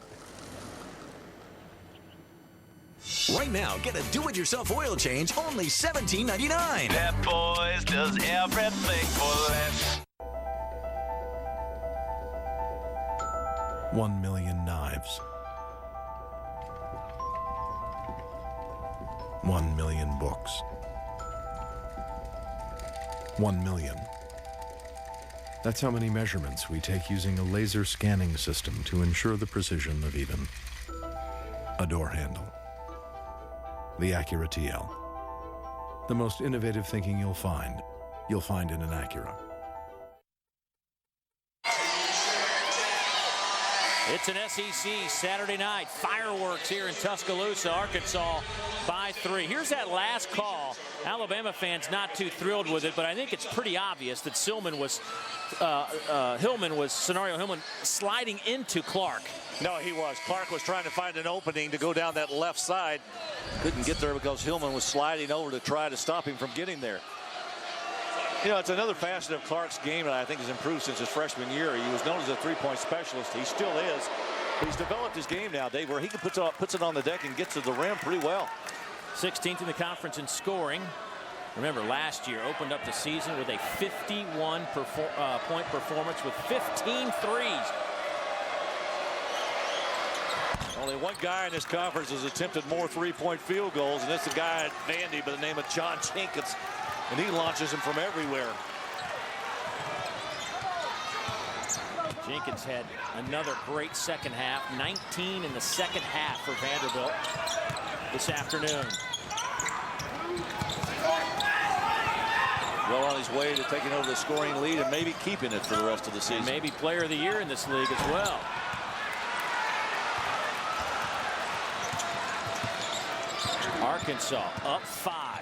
Right now, get a do-it-yourself oil change, only $17.99. Pep Boys does everything for less. 1 million knives. 1 million books. 1 million. That's how many measurements we take using a laser scanning system to ensure the precision of even a door handle. The Acura TL. The most innovative thinking you'll find in an Acura. It's an SEC Saturday night. Fireworks here in Tuscaloosa, Arkansas by 3. Here's that last call. Alabama fans not too thrilled with it, but I think it's pretty obvious that Hillman was sliding into Clark. No, he was. Clark was trying to find an opening to go down that left side. Couldn't get there because Hillman was sliding over to try to stop him from getting there. You know, it's another facet of Clark's game that I think has improved since his freshman year. He was known as a three-point specialist. He still is. He's developed his game now, Dave, where he can puts it on the deck and gets to the rim pretty well. 16th in the conference in scoring. Remember, last year opened up the season with a 51-point performance with 15 threes. Only one guy in this conference has attempted more three-point field goals, and it's a guy at Vandy by the name of John Jenkins, and he launches them from everywhere. Jenkins had another great second half, 19 in the second half for Vanderbilt this afternoon. Well on his way to taking over the scoring lead and maybe keeping it for the rest of the season. And maybe player of the year in this league as well. Arkansas up 5.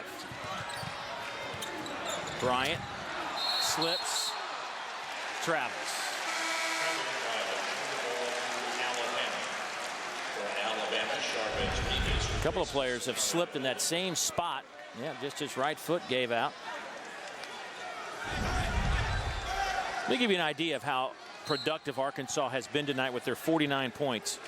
Bryant slips, travels. A couple of players have slipped in that same spot. Yeah, just his right foot gave out. Let me give you an idea of how productive Arkansas has been tonight with their 49 points.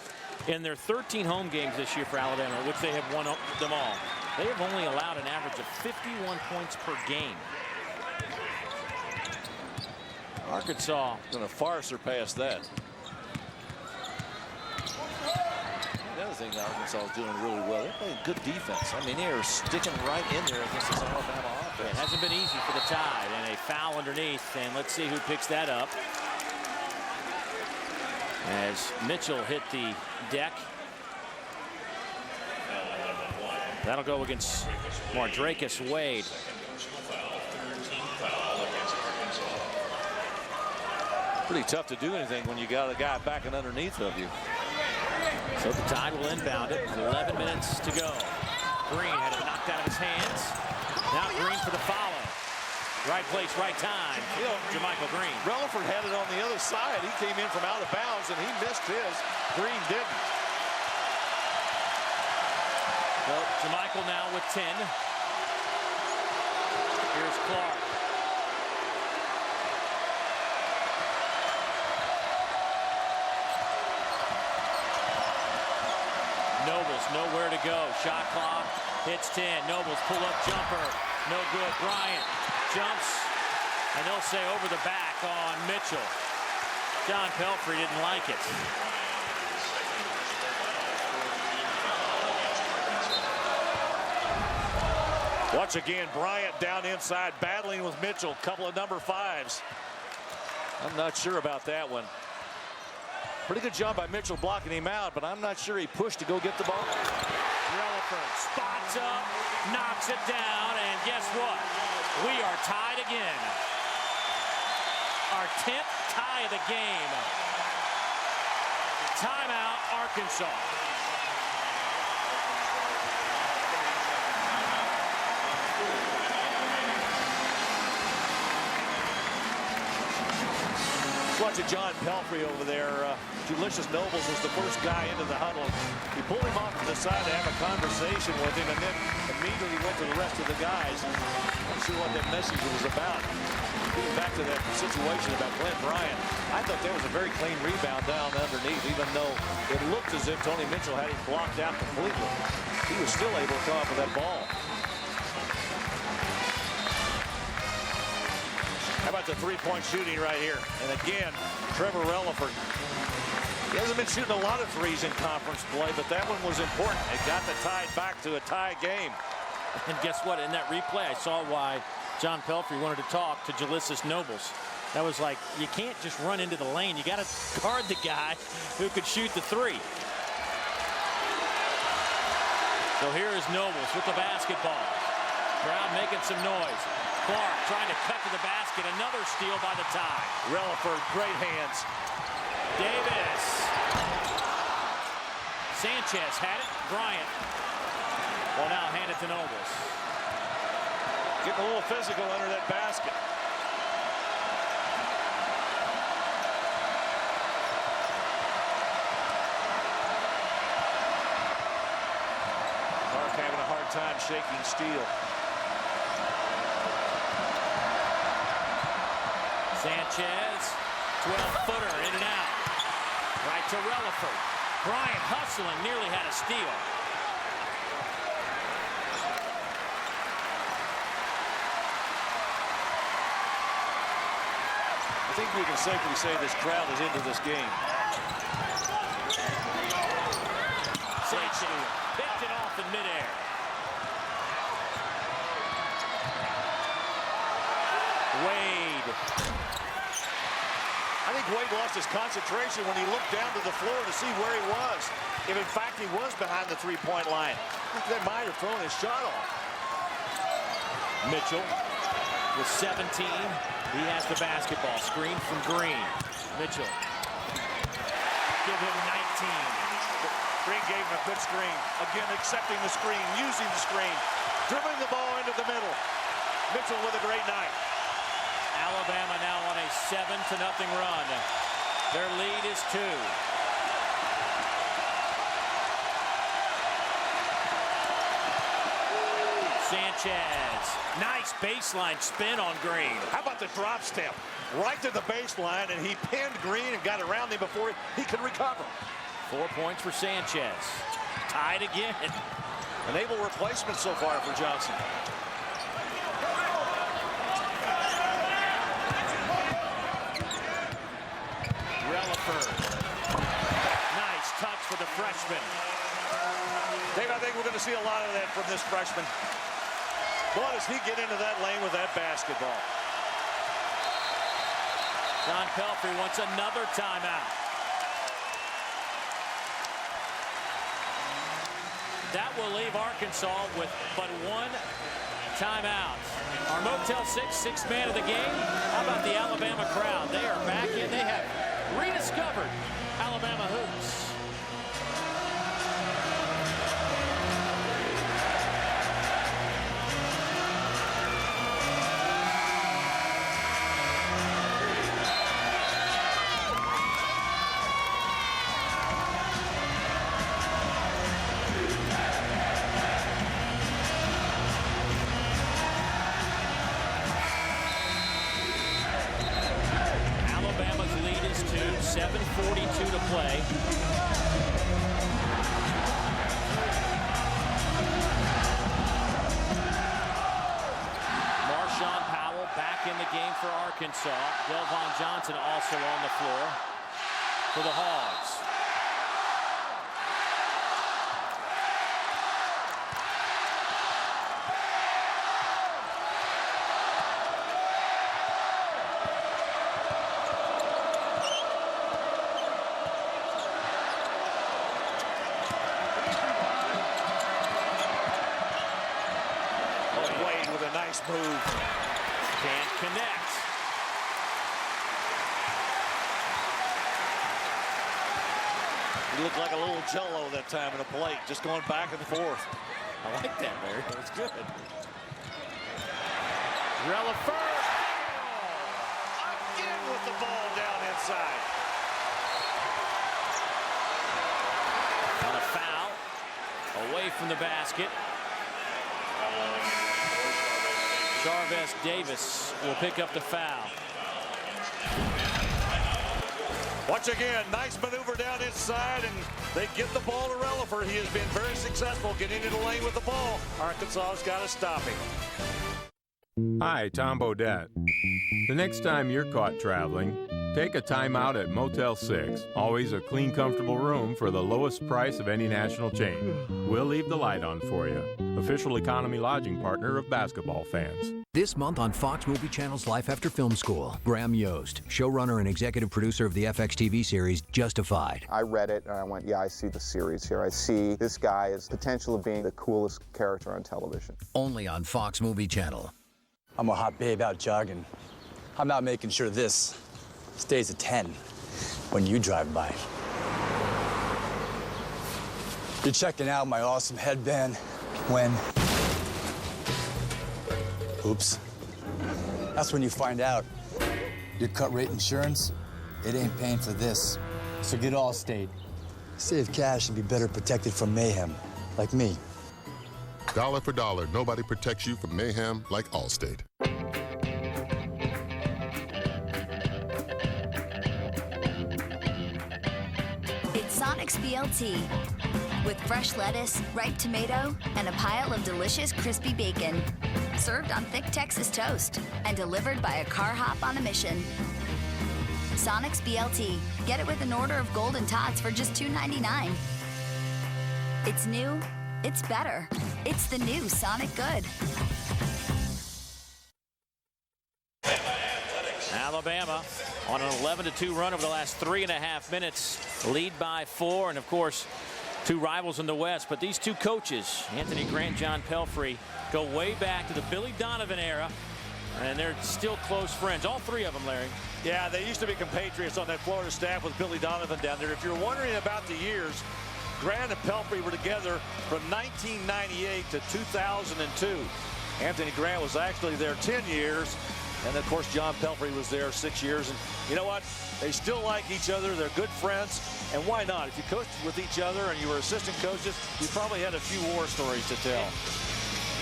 In their 13 home games this year for Alabama, which they have won them all, they have only allowed an average of 51 points per game. Arkansas going to far surpass that. The other thing that Arkansas is doing really well, they're playing good defense. I mean, they're sticking right in there against this Alabama offense. It hasn't been easy for the Tide, and a foul underneath, and let's see who picks that up. As Mitchell hit the deck. That'll go against Mardrakus Wade. Pretty tough to do anything when you got a guy backing underneath of you. So the Tide will inbound it. 11 minutes to go. Green had it knocked out of his hands. Now Green for the follow. Right place, right time. JaMychal Green. Releford had it on the other side. He came in from out of bounds and he missed his. Green didn't. Well, JaMychal now with 10. Here's Clark. Nobles nowhere to go. Shot clock hits 10. Nobles pull-up jumper. No good. Bryant jumps, and they'll say over the back on Mitchell. John Pelfrey didn't like it. Watch again, Bryant down inside, battling with Mitchell. Couple of number 5s. I'm not sure about that one. Pretty good job by Mitchell blocking him out, but I'm not sure he pushed to go get the ball. Releford spots up, knocks it down, and guess what? We are tied again. Our 10th tie of the game. Timeout, Arkansas. Watching John Pelfrey over there. Ulysses Nobles was the first guy into the huddle. He pulled him off to the side to have a conversation with him, and then immediately went to the rest of the guys. Not sure what that message was about. Getting back to that situation about Glenn Bryant, I thought there was a very clean rebound down underneath, even though it looked as if Tony Mitchell had him blocked out completely. He was still able to come up with that ball. How about the three-point shooting right here? And again, Trevor Releford. He hasn't been shooting a lot of threes in conference play, but that one was important. It got the Tide back to a tie game. And guess what? In that replay, I saw why John Pelfrey wanted to talk to Ulysses Nobles. That was like, you can't just run into the lane. You got to guard the guy who could shoot the three. So here is Nobles with the basketball. Crowd making some noise. Clark trying to cut to the basket. Another steal by the Tide. Releford, great hands. Davis. Sanchez had it. Bryant will now hand it to Nobles. Getting a little physical under that basket. Clark having a hard time shaking steel. Sanchez, 12-footer, in and out. Right to Releford. Bryant hustling, nearly had a steal. I think we can safely say this crowd is into this game. Sanchez picked it off in midair. Wade. I think Wade lost his concentration when he looked down to the floor to see where he was. If in fact he was behind the three-point line, they might have thrown his shot off. Mitchell with 17. He has the basketball. Screen from Green. Mitchell. Give him 19. Green gave him a good screen. Again, accepting the screen, using the screen, dribbling the ball into the middle. Mitchell with a great night. Alabama now on a 7-0 run. Their lead is 2. Sanchez. Nice baseline spin on Green. How about the drop step? Right to the baseline, and he pinned Green and got around him before he could recover. 4 points for Sanchez. Tied again. An able replacement so far for Johnson. Releford. Nice touch for the freshman. Dave, I think we're going to see a lot of that from this freshman. Boy, does he get into that lane with that basketball. John Pelfrey wants another timeout. That will leave Arkansas with but 1 timeout. Our Motel 6 sixth man of the game. How about the Alabama crowd? They are back in. They have rediscovered Alabama hoops. Alabama's lead is 2, 7:42 to play. Marshawn Powell back in the game for Arkansas. Delvon Johnson also on the floor for the Hogs. Wade with a nice move. Can't connect. He looked like a little jello that time in the plate, just going back and forth. I like that, Barry. That's good. Releford. Again with the ball down inside. On a foul. Away from the basket. Jarvis Davis will pick up the foul. Once again, nice maneuver down inside, and they get the ball to Releford. He has been very successful getting into the lane with the ball. Arkansas's got to stop him. Hi, Tom Bodette. The next time you're caught traveling, take a time out at Motel 6. Always a clean, comfortable room for the lowest price of any national chain. We'll leave the light on for you. Official economy lodging partner of basketball fans. This month on Fox Movie Channel's Life After Film School, Graham Yost, showrunner and executive producer of the FX TV series Justified. I read it and I went, yeah, I see the series here. I see this guy as potential of being the coolest character on television. Only on Fox Movie Channel. I'm a hot babe out jogging. I'm out making sure this stays a 10 when you drive by. You're checking out my awesome headband when... Oops. That's when you find out your cut rate insurance, it ain't paying for this. So get Allstate. Save cash and be better protected from mayhem, like me. Dollar for dollar, nobody protects you from mayhem like Allstate. It's Sonic's BLT. With fresh lettuce, ripe tomato, and a pile of delicious crispy bacon. Served on thick Texas toast and delivered by a car hop on a mission. Sonic's BLT. Get it with an order of Golden Tots for just $2.99. It's new. It's better. It's the new Sonic Good. Alabama on an 11-2 run over the last 3.5 minutes. Lead by 4, and of course, two rivals in the West. But these two coaches, Anthony Grant, John Pelfrey, go way back to the Billy Donovan era, and they're still close friends. All three of them, Larry. Yeah, they used to be compatriots on that Florida staff with Billy Donovan down there. If you're wondering about the years, Grant and Pelfrey were together from 1998 to 2002. Anthony Grant was actually there 10 years. And, of course, John Pelfrey was there 6 years. And you know what? They still like each other. They're good friends. And why not? If you coached with each other and you were assistant coaches, you probably had a few war stories to tell.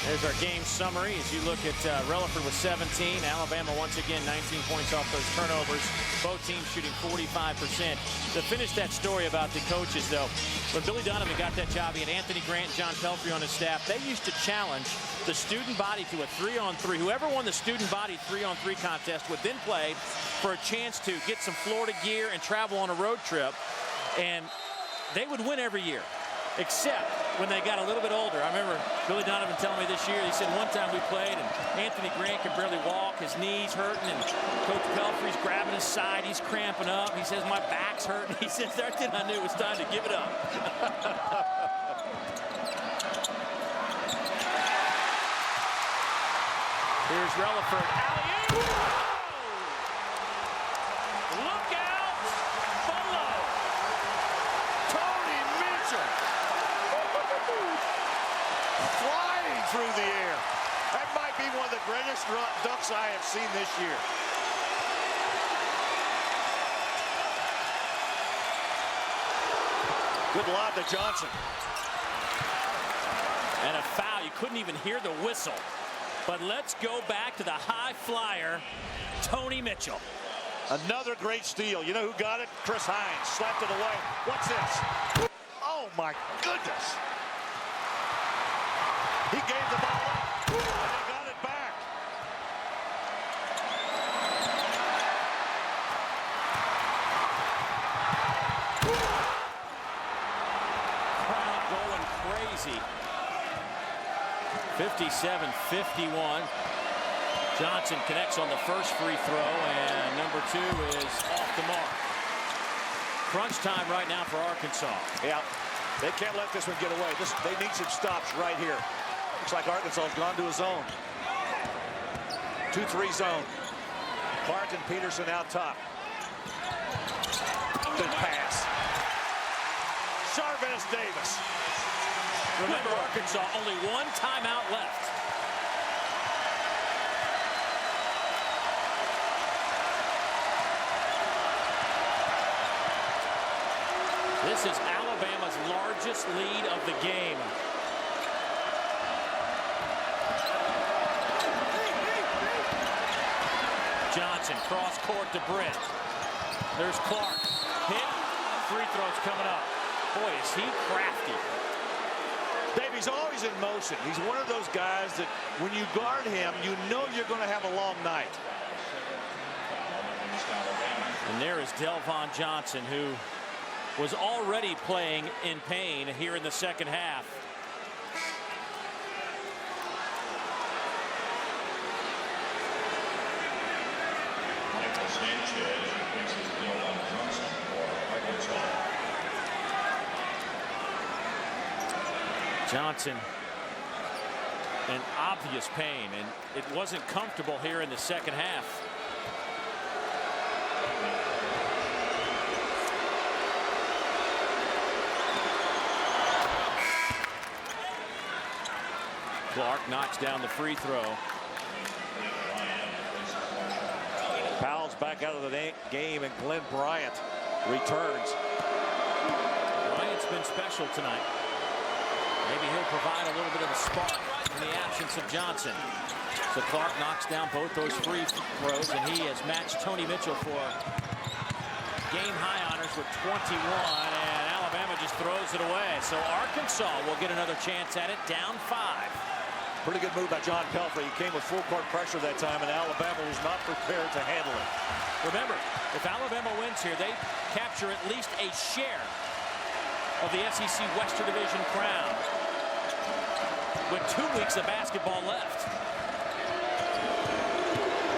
There's our game summary as you look at Releford with 17. Alabama once again 19 points off those turnovers. Both teams shooting 45%. To finish that story about the coaches, though, when Billy Donovan got that job, he had Anthony Grant and John Pelfrey on his staff. They used to challenge the student body to a 3-on-3. Whoever won the student body 3-on-3 contest would then play for a chance to get some Florida gear and travel on a road trip. And they would win every year, except when they got a little bit older. I remember Billy Donovan telling me this year, he said one time we played and Anthony Grant could barely walk, his knees hurting, and Coach Pelfrey's grabbing his side, he's cramping up. He says, my back's hurting. He says, that's when I knew it was time to give it up. Here's Releford. Alley-oop! Look out below. Tony Mitchell flying through the air. That might be one of the greatest dunks I have seen this year. Good lob to Johnson. And a foul. You couldn't even hear the whistle. But let's go back to the high flyer, Tony Mitchell. Another great steal. You know who got it? Chris Hines slapped it away. What's this? Oh my goodness. He gave the ball up and he got it back. Crowd going crazy. 57-51. Johnson connects on the first free throw, and number 2 is off the mark. Crunch time right now for Arkansas. Yeah, they can't let this one get away. They need some stops right here. Looks like Arkansas has gone to a zone. 2-3 zone. Clark and Peterson out top. Good pass. Charvez Davis. Remember, Arkansas only one timeout left. This is Alabama's largest lead of the game. Johnson, cross court to Britt. There's Clark. Hit. Free throws coming up. Boy, is he crafty. Dave, he's always in motion. He's one of those guys that when you guard him, you know you're going to have a long night. And there is Delvon Johnson, who was already playing in pain here in the second half. Johnson in obvious pain, and it wasn't comfortable here in the second half. Clark knocks down the free throw. Powell's back out of the game, and Glenn Bryant returns. Bryant's been special tonight. Maybe he'll provide a little bit of a spark in the absence of Johnson. So Clark knocks down both those free throws, and he has matched Tony Mitchell for game high honors with 21. And Alabama just throws it away. So Arkansas will get another chance at it, down 5. Pretty good move by John Pelfrey. He came with full court pressure that time, and Alabama was not prepared to handle it. Remember, if Alabama wins here, they capture at least a share of the SEC Western Division crown with 2 weeks of basketball left.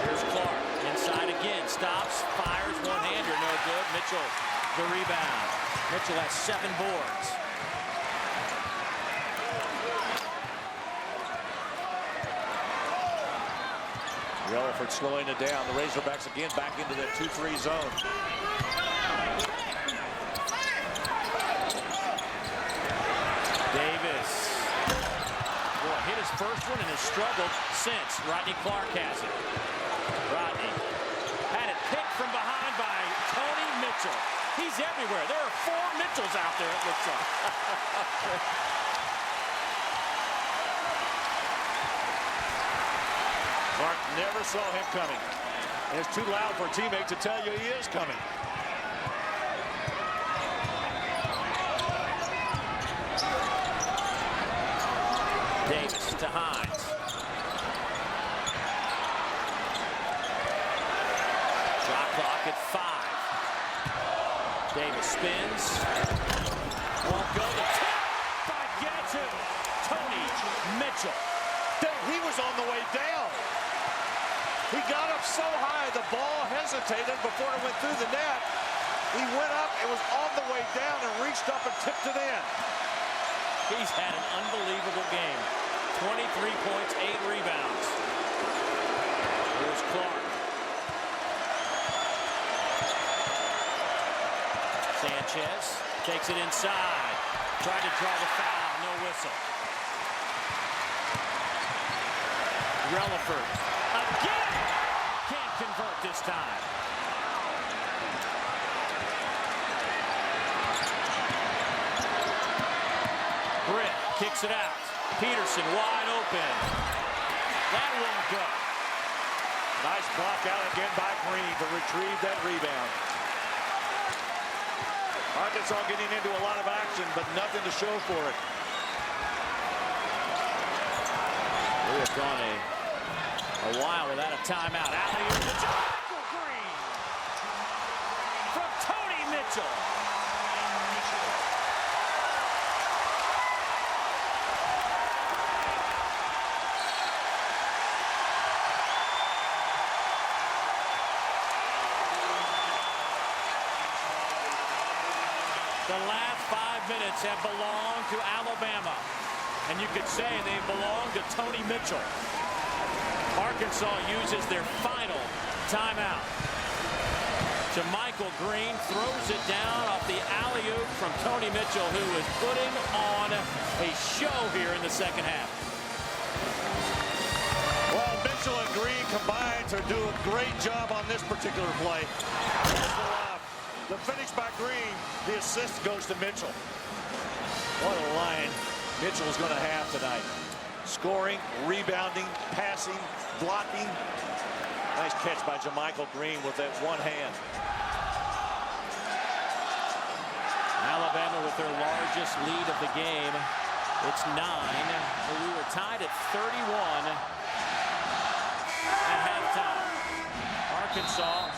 Here's Clark, inside again, stops, fires, one-hander, no good. Mitchell, the rebound. Mitchell has 7 boards. Releford slowing it down. The Razorbacks again back into that 2-3 zone. Davis. Boy, hit his first one and has struggled since. Rodney Clark has it. Rodney had it picked from behind by Tony Mitchell. He's everywhere. There are 4 Mitchells out there, it looks like. Clark never saw him coming. And it's too loud for a teammate to tell you he is coming. Davis to Hines. Shot clock at 5. Davis spins. Won't go. The tip by Gatsu. Tony Mitchell. He was on the way down. He got up so high, the ball hesitated before it went through the net. He went up, it was on the way down, and reached up and tipped it in. He's had an unbelievable game. 23 points, 8 rebounds. Here's Clark. Sanchez takes it inside. Tried to draw the foul, no whistle. Releford again. Can't convert this time. Britt kicks it out. Peterson wide open. That won't go. Nice block out again by Green to retrieve that rebound. Arkansas getting into a lot of action, but nothing to show for it. We have gone a while without a timeout. Alley-oop to JaMychal Green from Tony Mitchell. The last 5 minutes have belonged to Alabama, and you could say they belong to Tony Mitchell. Arkansas uses their final timeout. JaMychal Green throws it down off the alley-oop from Tony Mitchell, who is putting on a show here in the second half. Well, Mitchell and Green combined to do a great job on this particular play. The finish by Green, the assist goes to Mitchell. What a line Mitchell is going to have tonight. Scoring, rebounding, passing, blocking. Nice catch by JaMychal Green with that one hand. Alabama with their largest lead of the game. It's 9. We were tied at 31 at halftime. Arkansas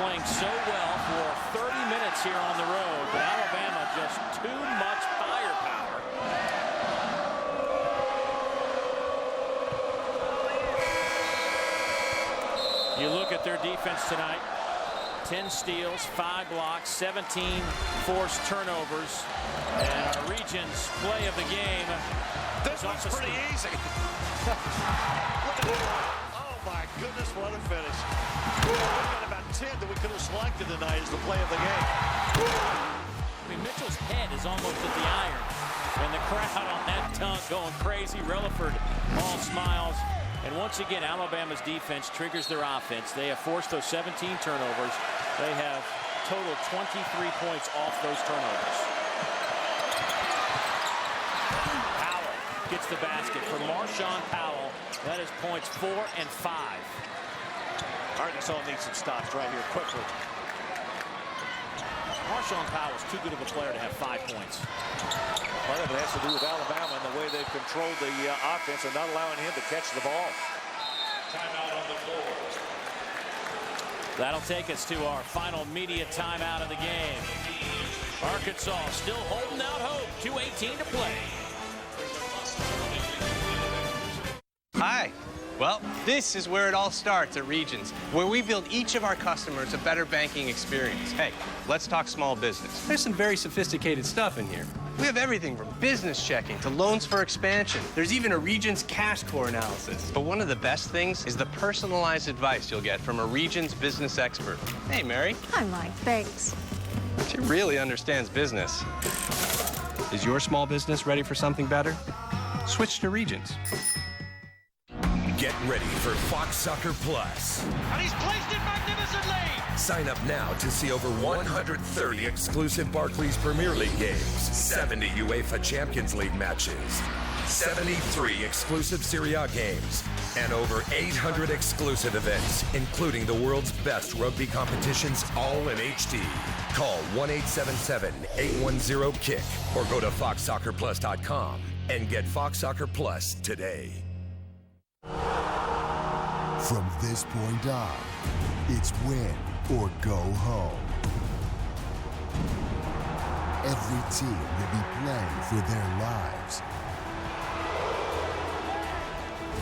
playing so well for 30 minutes here on the road, but Alabama just too much firepower. You look at their defense tonight. 10 steals, 5 blocks, 17 forced turnovers, and our region's play of the game. This one's pretty easy. Look at that. Oh my goodness, what a finish. We've got about 10 that we could have selected tonight as the play of the game. I mean, Mitchell's head is almost at the iron, and the crowd on that dunk going crazy. Releford all smiles. And once again, Alabama's defense triggers their offense. They have forced those 17 turnovers. They have totaled 23 points off those turnovers. Powell gets the basket for Marshawn Powell. That is points 4 and 5. Arkansas needs some stops right here quickly. Marshawn Powell is too good of a player to have 5 points. Part of it has to do with Alabama and the way they've controlled the offense and not allowing him to catch the ball. Timeout on the floor. That'll take us to our final media timeout of the game. Arkansas still holding out hope. 2:18 to play. Hi. Well, this is where it all starts at Regions, where we build each of our customers a better banking experience. Hey, let's talk small business. There's some very sophisticated stuff in here. We have everything from business checking to loans for expansion. There's even a Regions cash core analysis. But one of the best things is the personalized advice you'll get from a Regions business expert. Hey, Mary. Hi, Mike. Thanks. She really understands business. Is your small business ready for something better? Switch to Regions. Get ready for Fox Soccer Plus. And he's placed it magnificently. Sign up now to see over 130 exclusive Barclays Premier League games, 70 UEFA Champions League matches, 73 exclusive Serie A games, and over 800 exclusive events, including the world's best rugby competitions, all in HD. Call 1-877-810-KICK or go to foxsoccerplus.com and get Fox Soccer Plus today. From this point on, it's win or go home. Every team will be playing for their lives.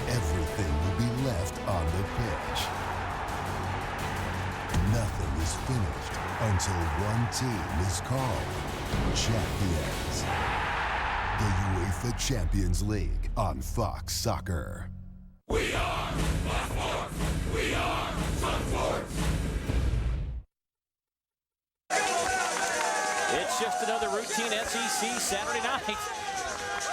Everything will be left on the pitch. Nothing is finished until one team is called champions. The UEFA Champions League on Fox Soccer. We are Fox Sports. We are Fox Sports. It's just another routine SEC Saturday night.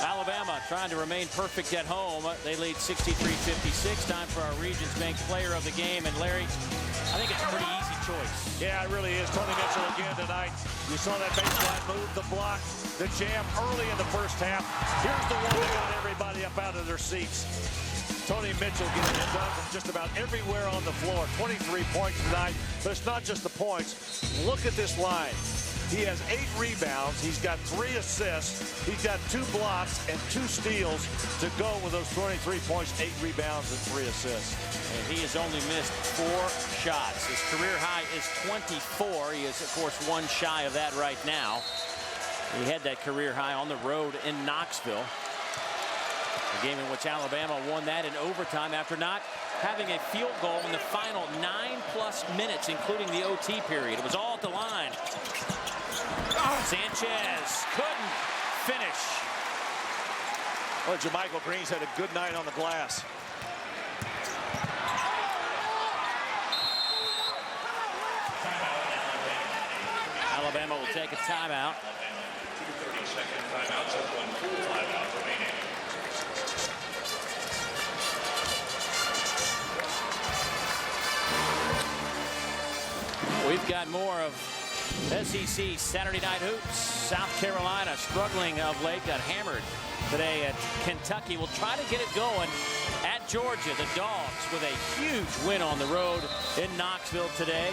Alabama trying to remain perfect at home. They lead 63-56. Time for our Regions Bank Player of the Game. And Larry, I think it's a pretty easy choice. Yeah, it really is. Tony Mitchell again tonight. You saw that baseline move, the block, the jam early in the first half. Here's the one that got everybody up out of their seats. Tony Mitchell getting it done from just about everywhere on the floor. 23 points tonight, but it's not just the points. Look at this line. He has 8 rebounds. He's got 3 assists. He's got 2 blocks and 2 steals to go with those 23 points, 8 rebounds, and 3 assists. And he has only missed 4 shots. His career high is 24. He is, of course, 1 shy of that right now. He had that career high on the road in Knoxville. A game in which Alabama won that in overtime after not having a field goal in the final 9+ minutes, including the OT period. It was all at the line. Sanchez couldn't finish. Well, JaMychal Green's had a good night on the glass. Alabama will take a timeout. 30-second timeout, so 1 full timeout remaining. We've got more of SEC Saturday night hoops. South Carolina struggling of late, got hammered today at Kentucky. Will try to get it going at Georgia. The Dogs with a huge win on the road in Knoxville today,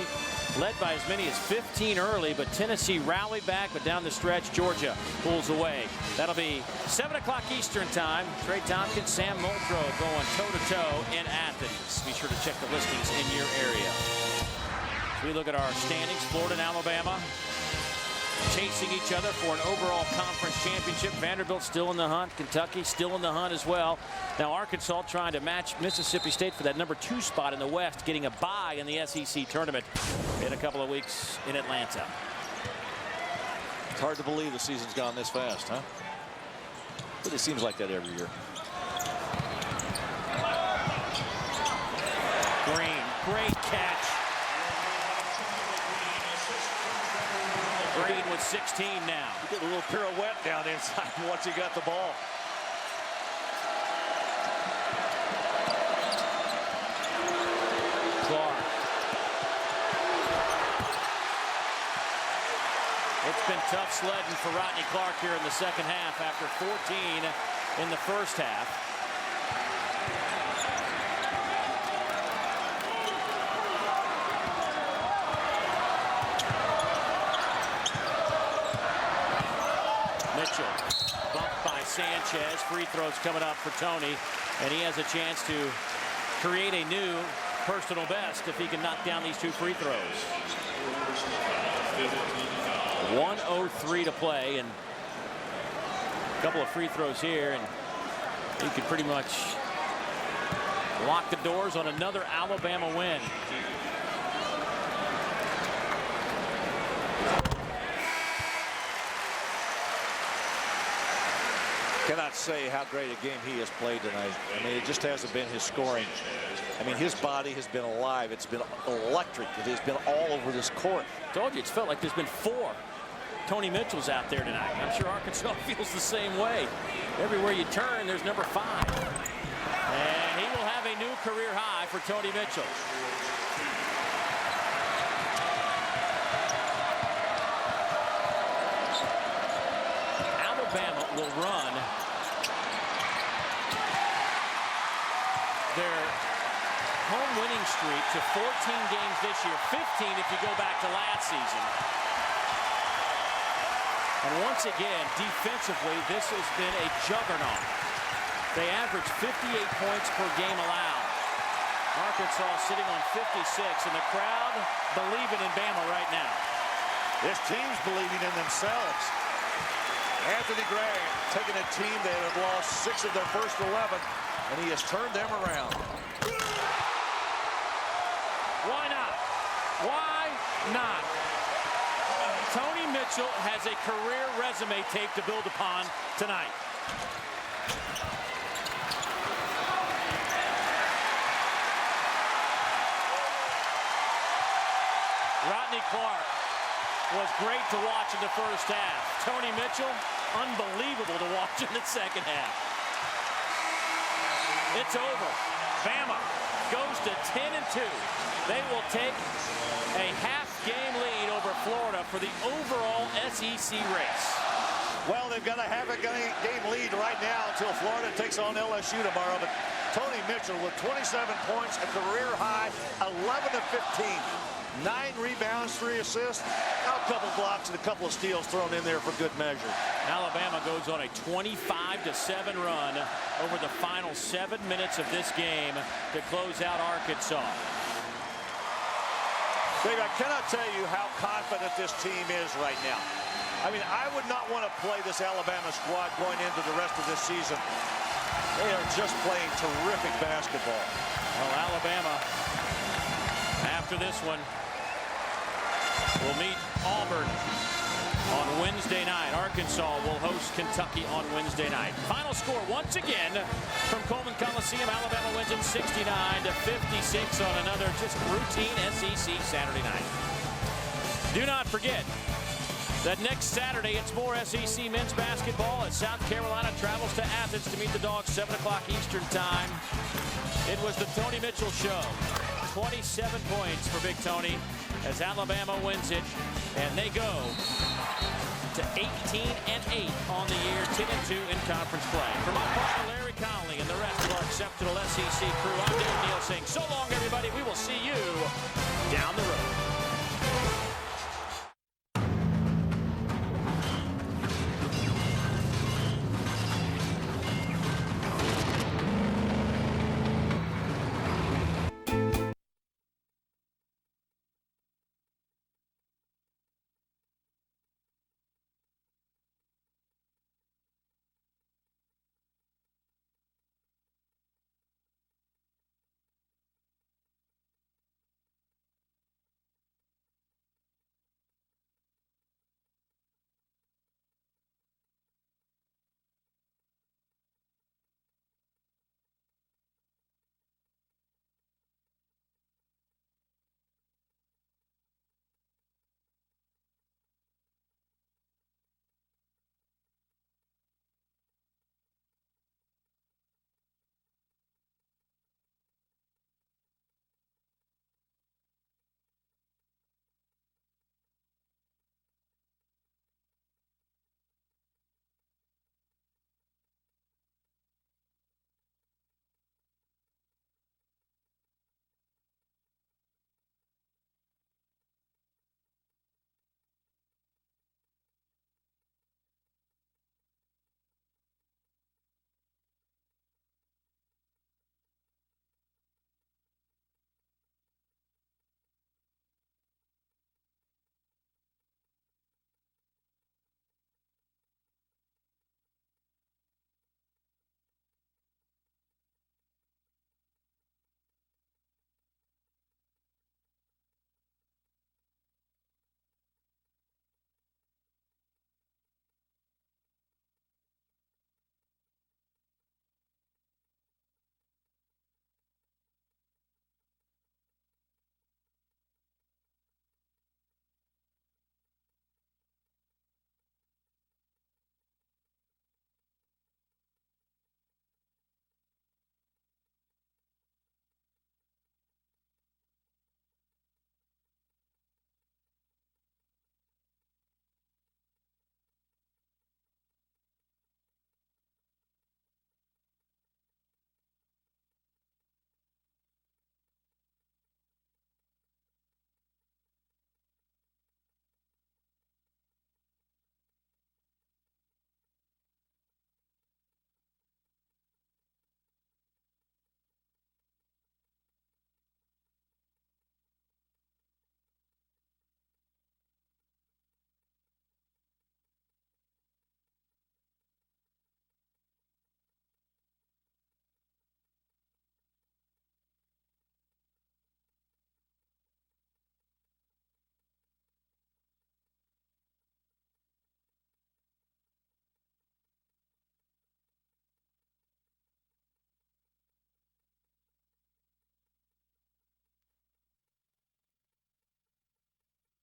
led by as many as 15 early, but Tennessee rallied back, but down the stretch, Georgia pulls away. That'll be 7 o'clock Eastern time. Trey Tompkins, Sam Moultro going toe-to-toe in Athens. Be sure to check the listings in your area. We look at our standings. Florida and Alabama chasing each other for an overall conference championship. Vanderbilt still in the hunt. Kentucky still in the hunt as well. Now Arkansas trying to match Mississippi State for that number 2 spot in the West, getting a bye in the SEC tournament in a couple of weeks in Atlanta. It's hard to believe the season's gone this fast, huh? But it seems like that every year. Green, great catch. Green with 16 now. He did a little pirouette down inside once he got the ball. Clark. It's been tough sledding for Rodney Clark here in the second half after 14 in the first half. clinches. Free throws coming up for Tony, and he has a chance to create a new personal best if he can knock down these 2 free throws. 1:03 to play, and a couple of free throws here, and he could pretty much lock the doors on another Alabama win. Cannot say how great a game he has played tonight. I mean, it just hasn't been his scoring. I mean, his body has been alive. It's been electric. It has been all over this court. Told you, it's felt like there's been 4 Tony Mitchells out there tonight. I'm sure Arkansas feels the same way. Everywhere you turn, there's number 5. And he will have a new career high for Tony Mitchell. Alabama will run their home winning streak to 14 games this year, 15 if you go back to last season. And once again, defensively, this has been a juggernaut. They average 58 points per game allowed. Arkansas sitting on 56, and the crowd believing in Bama right now. This team's believing in themselves. Anthony Gray taking a team that have lost 6 of their first 11, and he has turned them around. Why not? Why not? Tony Mitchell has a career resume tape to build upon tonight. Rodney Clark was great to watch in the first half. Tony Mitchell, unbelievable to watch in the second half. It's over. Bama goes to 10-2. They will take a half-game lead over Florida for the overall SEC race. Well, they've got to have a game lead right now until Florida takes on LSU tomorrow. But Tony Mitchell with 27 points, a career high, 11 of 15. 9 rebounds, 3 assists, a couple blocks and a couple of steals thrown in there for good measure. Alabama goes on a 25-7 run over the final 7 minutes of this game to close out Arkansas. Dave, I cannot tell you how confident this team is right now. I mean, I would not want to play this Alabama squad going into the rest of this season. They are just playing terrific basketball. Well, Alabama, after this one, will meet Auburn on Wednesday night. Arkansas will host Kentucky on Wednesday night. Final score once again from Coleman Coliseum. Alabama wins it 69-56 on another just routine SEC Saturday night. Do not forget that next Saturday it's more SEC men's basketball as South Carolina travels to Athens to meet the Dogs 7 o'clock Eastern time. It was the Tony Mitchell Show. 27 points for Big Tony as Alabama wins it, and they go to 18-8 on the year, 10-2 in conference play. For my partner Larry Conley and the rest of our exceptional SEC crew, I'm Dave Neal saying so long, everybody. We will see you down the road.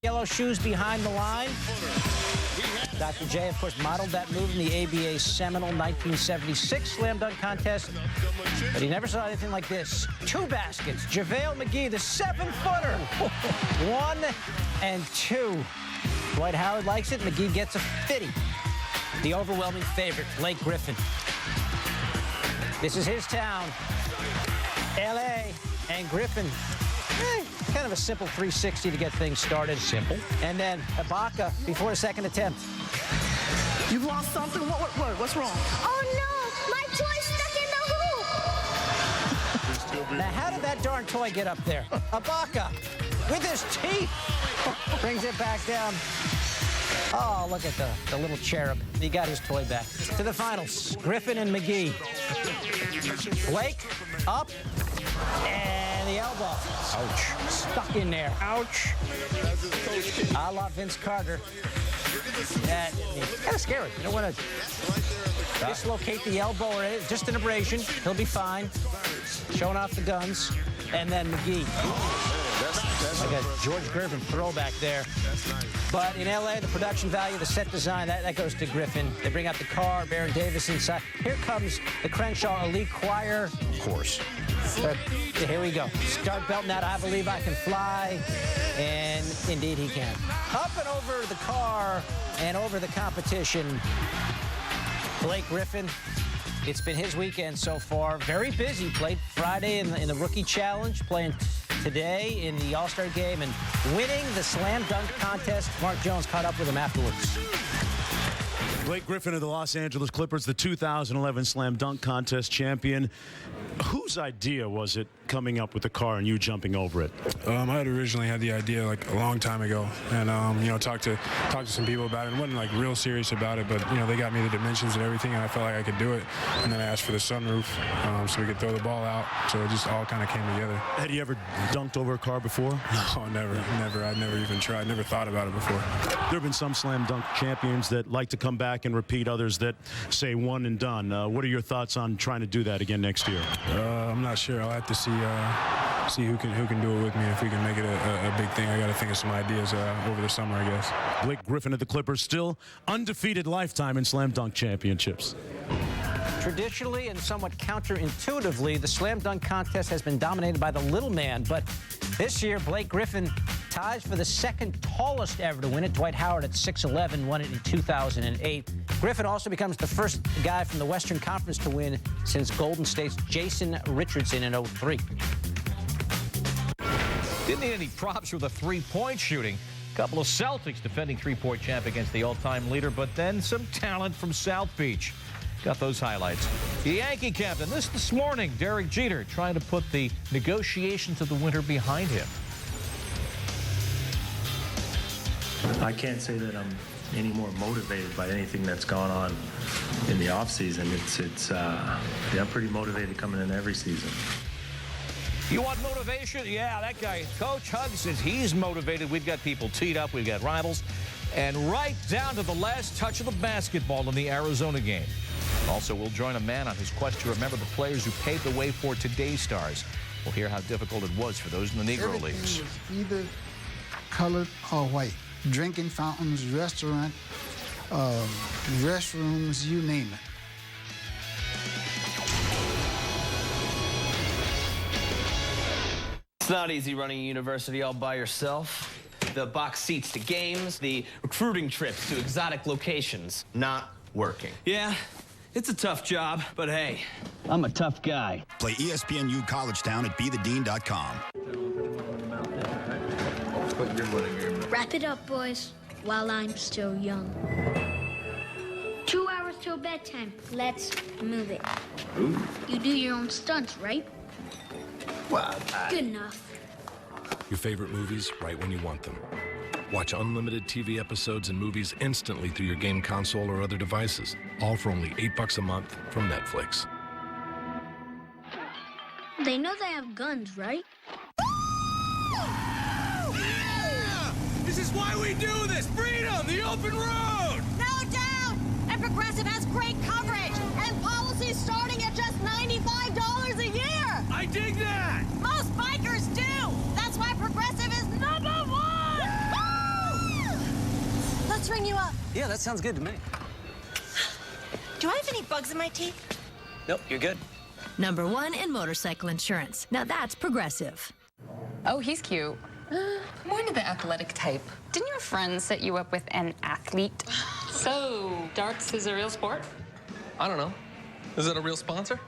Yellow shoes behind the line. Dr. J, of course, modeled that move in the ABA's seminal 1976 slam dunk contest, but he never saw anything like this. 2 baskets. JaMychal McGee, the 7-footer. 1 and 2. Dwight Howard likes it. McGee gets a 50. The overwhelming favorite, Blake Griffin. This is his town, L.A., and Griffin. Kind of a simple 360 to get things started. Simple. And then Ibaka before the second attempt. You've lost something? What's wrong? Oh, no! My toy's stuck in the hoop! Now, how did that darn toy get up there? Ibaka, with his teeth, brings it back down. Oh, look at the little cherub. He got his toy back. To the finals, Griffin and McGee. Blake, up, and the elbow. Ouch. Stuck in there. Ouch. A la Vince Carter. It's kind of scary. You don't want to dislocate the elbow or anything. Just an abrasion. He'll be fine. Showing off the guns. And then McGee. Like a George Gervin throwback there. But in L.A., the production value, the set design, that goes to Griffin. They bring out the car, Baron Davis inside. Here comes the Crenshaw Elite Choir. Of course. Here we go. Start belting out I Believe I Can Fly. And indeed he can. Up and over the car and over the competition. Blake Griffin. It's been his weekend so far. Very busy. Played Friday in the Rookie Challenge, playing today in the All-Star Game, and winning the slam dunk contest. Mark Jones caught up with him afterwards. Blake Griffin of the Los Angeles Clippers, the 2011 Slam Dunk Contest champion. Whose idea was it coming up with the car and you jumping over it? I had originally had the idea like a long time ago, and talked to some people about it, and wasn't like real serious about it, but they got me the dimensions and everything, and I felt like I could do it. And then I asked for the sunroof so we could throw the ball out, so it just all kind of came together. Had you ever dunked over a car before? No, never. I'd never even tried, never thought about it before. There have been some slam dunk champions that like to come back and repeat, others that say one and done. What are your thoughts on trying to do that again next year? I'm not sure. I'll have to see who can do it with me. If we can make it a big thing, I got to think of some ideas over the summer, I guess. Blake Griffin of the Clippers, still undefeated lifetime in slam dunk championships. Traditionally and somewhat counterintuitively, the slam dunk contest has been dominated by the little man, but this year Blake Griffin ties for the second tallest ever to win it. Dwight Howard at 6'11", won it in 2008. Griffin also becomes the first guy from the Western Conference to win since Golden State's Jason Richardson in 2003. Didn't need any props for the three-point shooting. Couple of Celtics defending three-point champ against the all-time leader, but then some talent from South Beach. Got those highlights. The Yankee captain, this morning, Derek Jeter, trying to put the negotiations of the winter behind him. I can't say that I'm any more motivated by anything that's gone on in the offseason. I'm pretty motivated coming in every season. You want motivation? Yeah, that guy, Coach Huggs, says he's motivated. We've got people teed up. We've got rivals. And right down to the last touch of the basketball in the Arizona game. Also, we'll join a man on his quest to remember the players who paved the way for today's stars. We'll hear how difficult it was for those in the Negro Leagues. Is either colored or white. Drinking fountains, restaurant, restrooms, you name it. It's not easy running a university all by yourself. The box seats to games, the recruiting trips to exotic locations, not working. Yeah, it's a tough job, but hey, I'm a tough guy. Play ESPNU College Town at BeTheDean.com. Wrap it up, boys, while I'm still young. 2 hours till bedtime. Let's move it. Ooh. You do your own stunts, right? Well, Good enough. Your favorite movies right when you want them. Watch unlimited TV episodes and movies instantly through your game console or other devices. All for only $8 a month from Netflix. They know they have guns, right? Yeah! This is why we do this! Freedom! The open road! No doubt! And Progressive has great coverage and policies starting at just $95 a year! I dig that! Most bikers do! That's why Progressive is #1! let's ring you up. Yeah, that sounds good to me. Do I have any bugs in my teeth? Nope, you're good. Number 1 in motorcycle insurance. Now that's Progressive. Oh, he's cute. More into the athletic type. Didn't your friend set you up with an athlete? So, darts is a real sport? I don't know. Is it a real sponsor?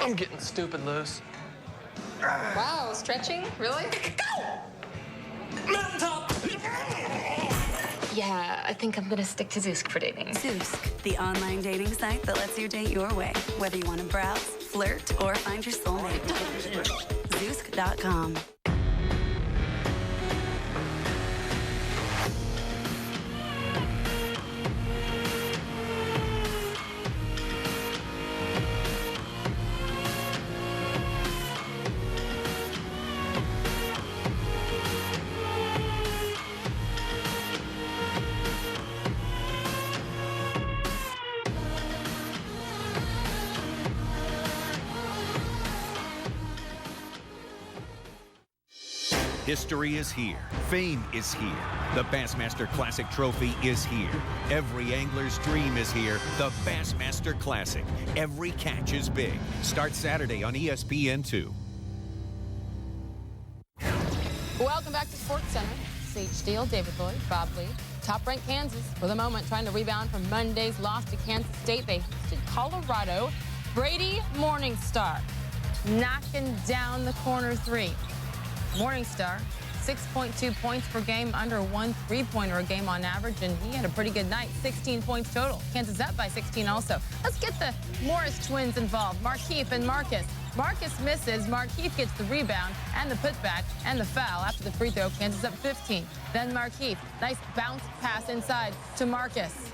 I'm getting stupid loose. Wow, stretching? Really? Go! Mountaintop! Yeah, I think I'm gonna stick to Zoosk for dating. Zoosk, the online dating site that lets you date your way, whether you want to browse, flirt, or find your soulmate. Zoosk.com. History is here. Fame is here. The Bassmaster Classic Trophy is here. Every angler's dream is here. The Bassmaster Classic. Every catch is big. Starts Saturday on ESPN2. Welcome back to Sports Center. Sage Steele, David Lloyd, Bob Lee. Top-ranked Kansas for the moment trying to rebound from Monday's loss to Kansas State. They hosted Colorado. Brady Morningstar knocking down the corner three. Morningstar, 6.2 points per game, under 1 3-pointer a game on average, and he had a pretty good night, 16 points total. Kansas up by 16 also. Let's get the Morris twins involved, Markeith and Marcus. Marcus misses, Markeith gets the rebound and the putback and the foul after the free throw. Kansas up 15. Then Markeith, nice bounce pass inside to Marcus.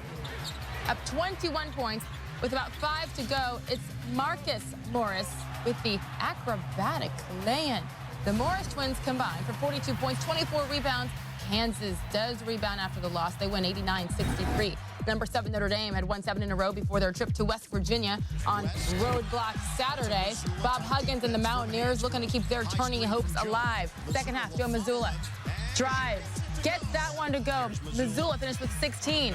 Up 21 points with about 5 to go. It's Marcus Morris with the acrobatic lay-in. The Morris twins combined for 42 points, 24 rebounds. Kansas does rebound after the loss. They win 89-63. Number 7 Notre Dame had won 7 in a row before their trip to West Virginia on Roadblock Saturday. Bob Huggins and the Mountaineers looking to keep their tourney hopes alive. Second half, Joe Mazzulla drives, gets that one to go. Mazzulla finished with 16.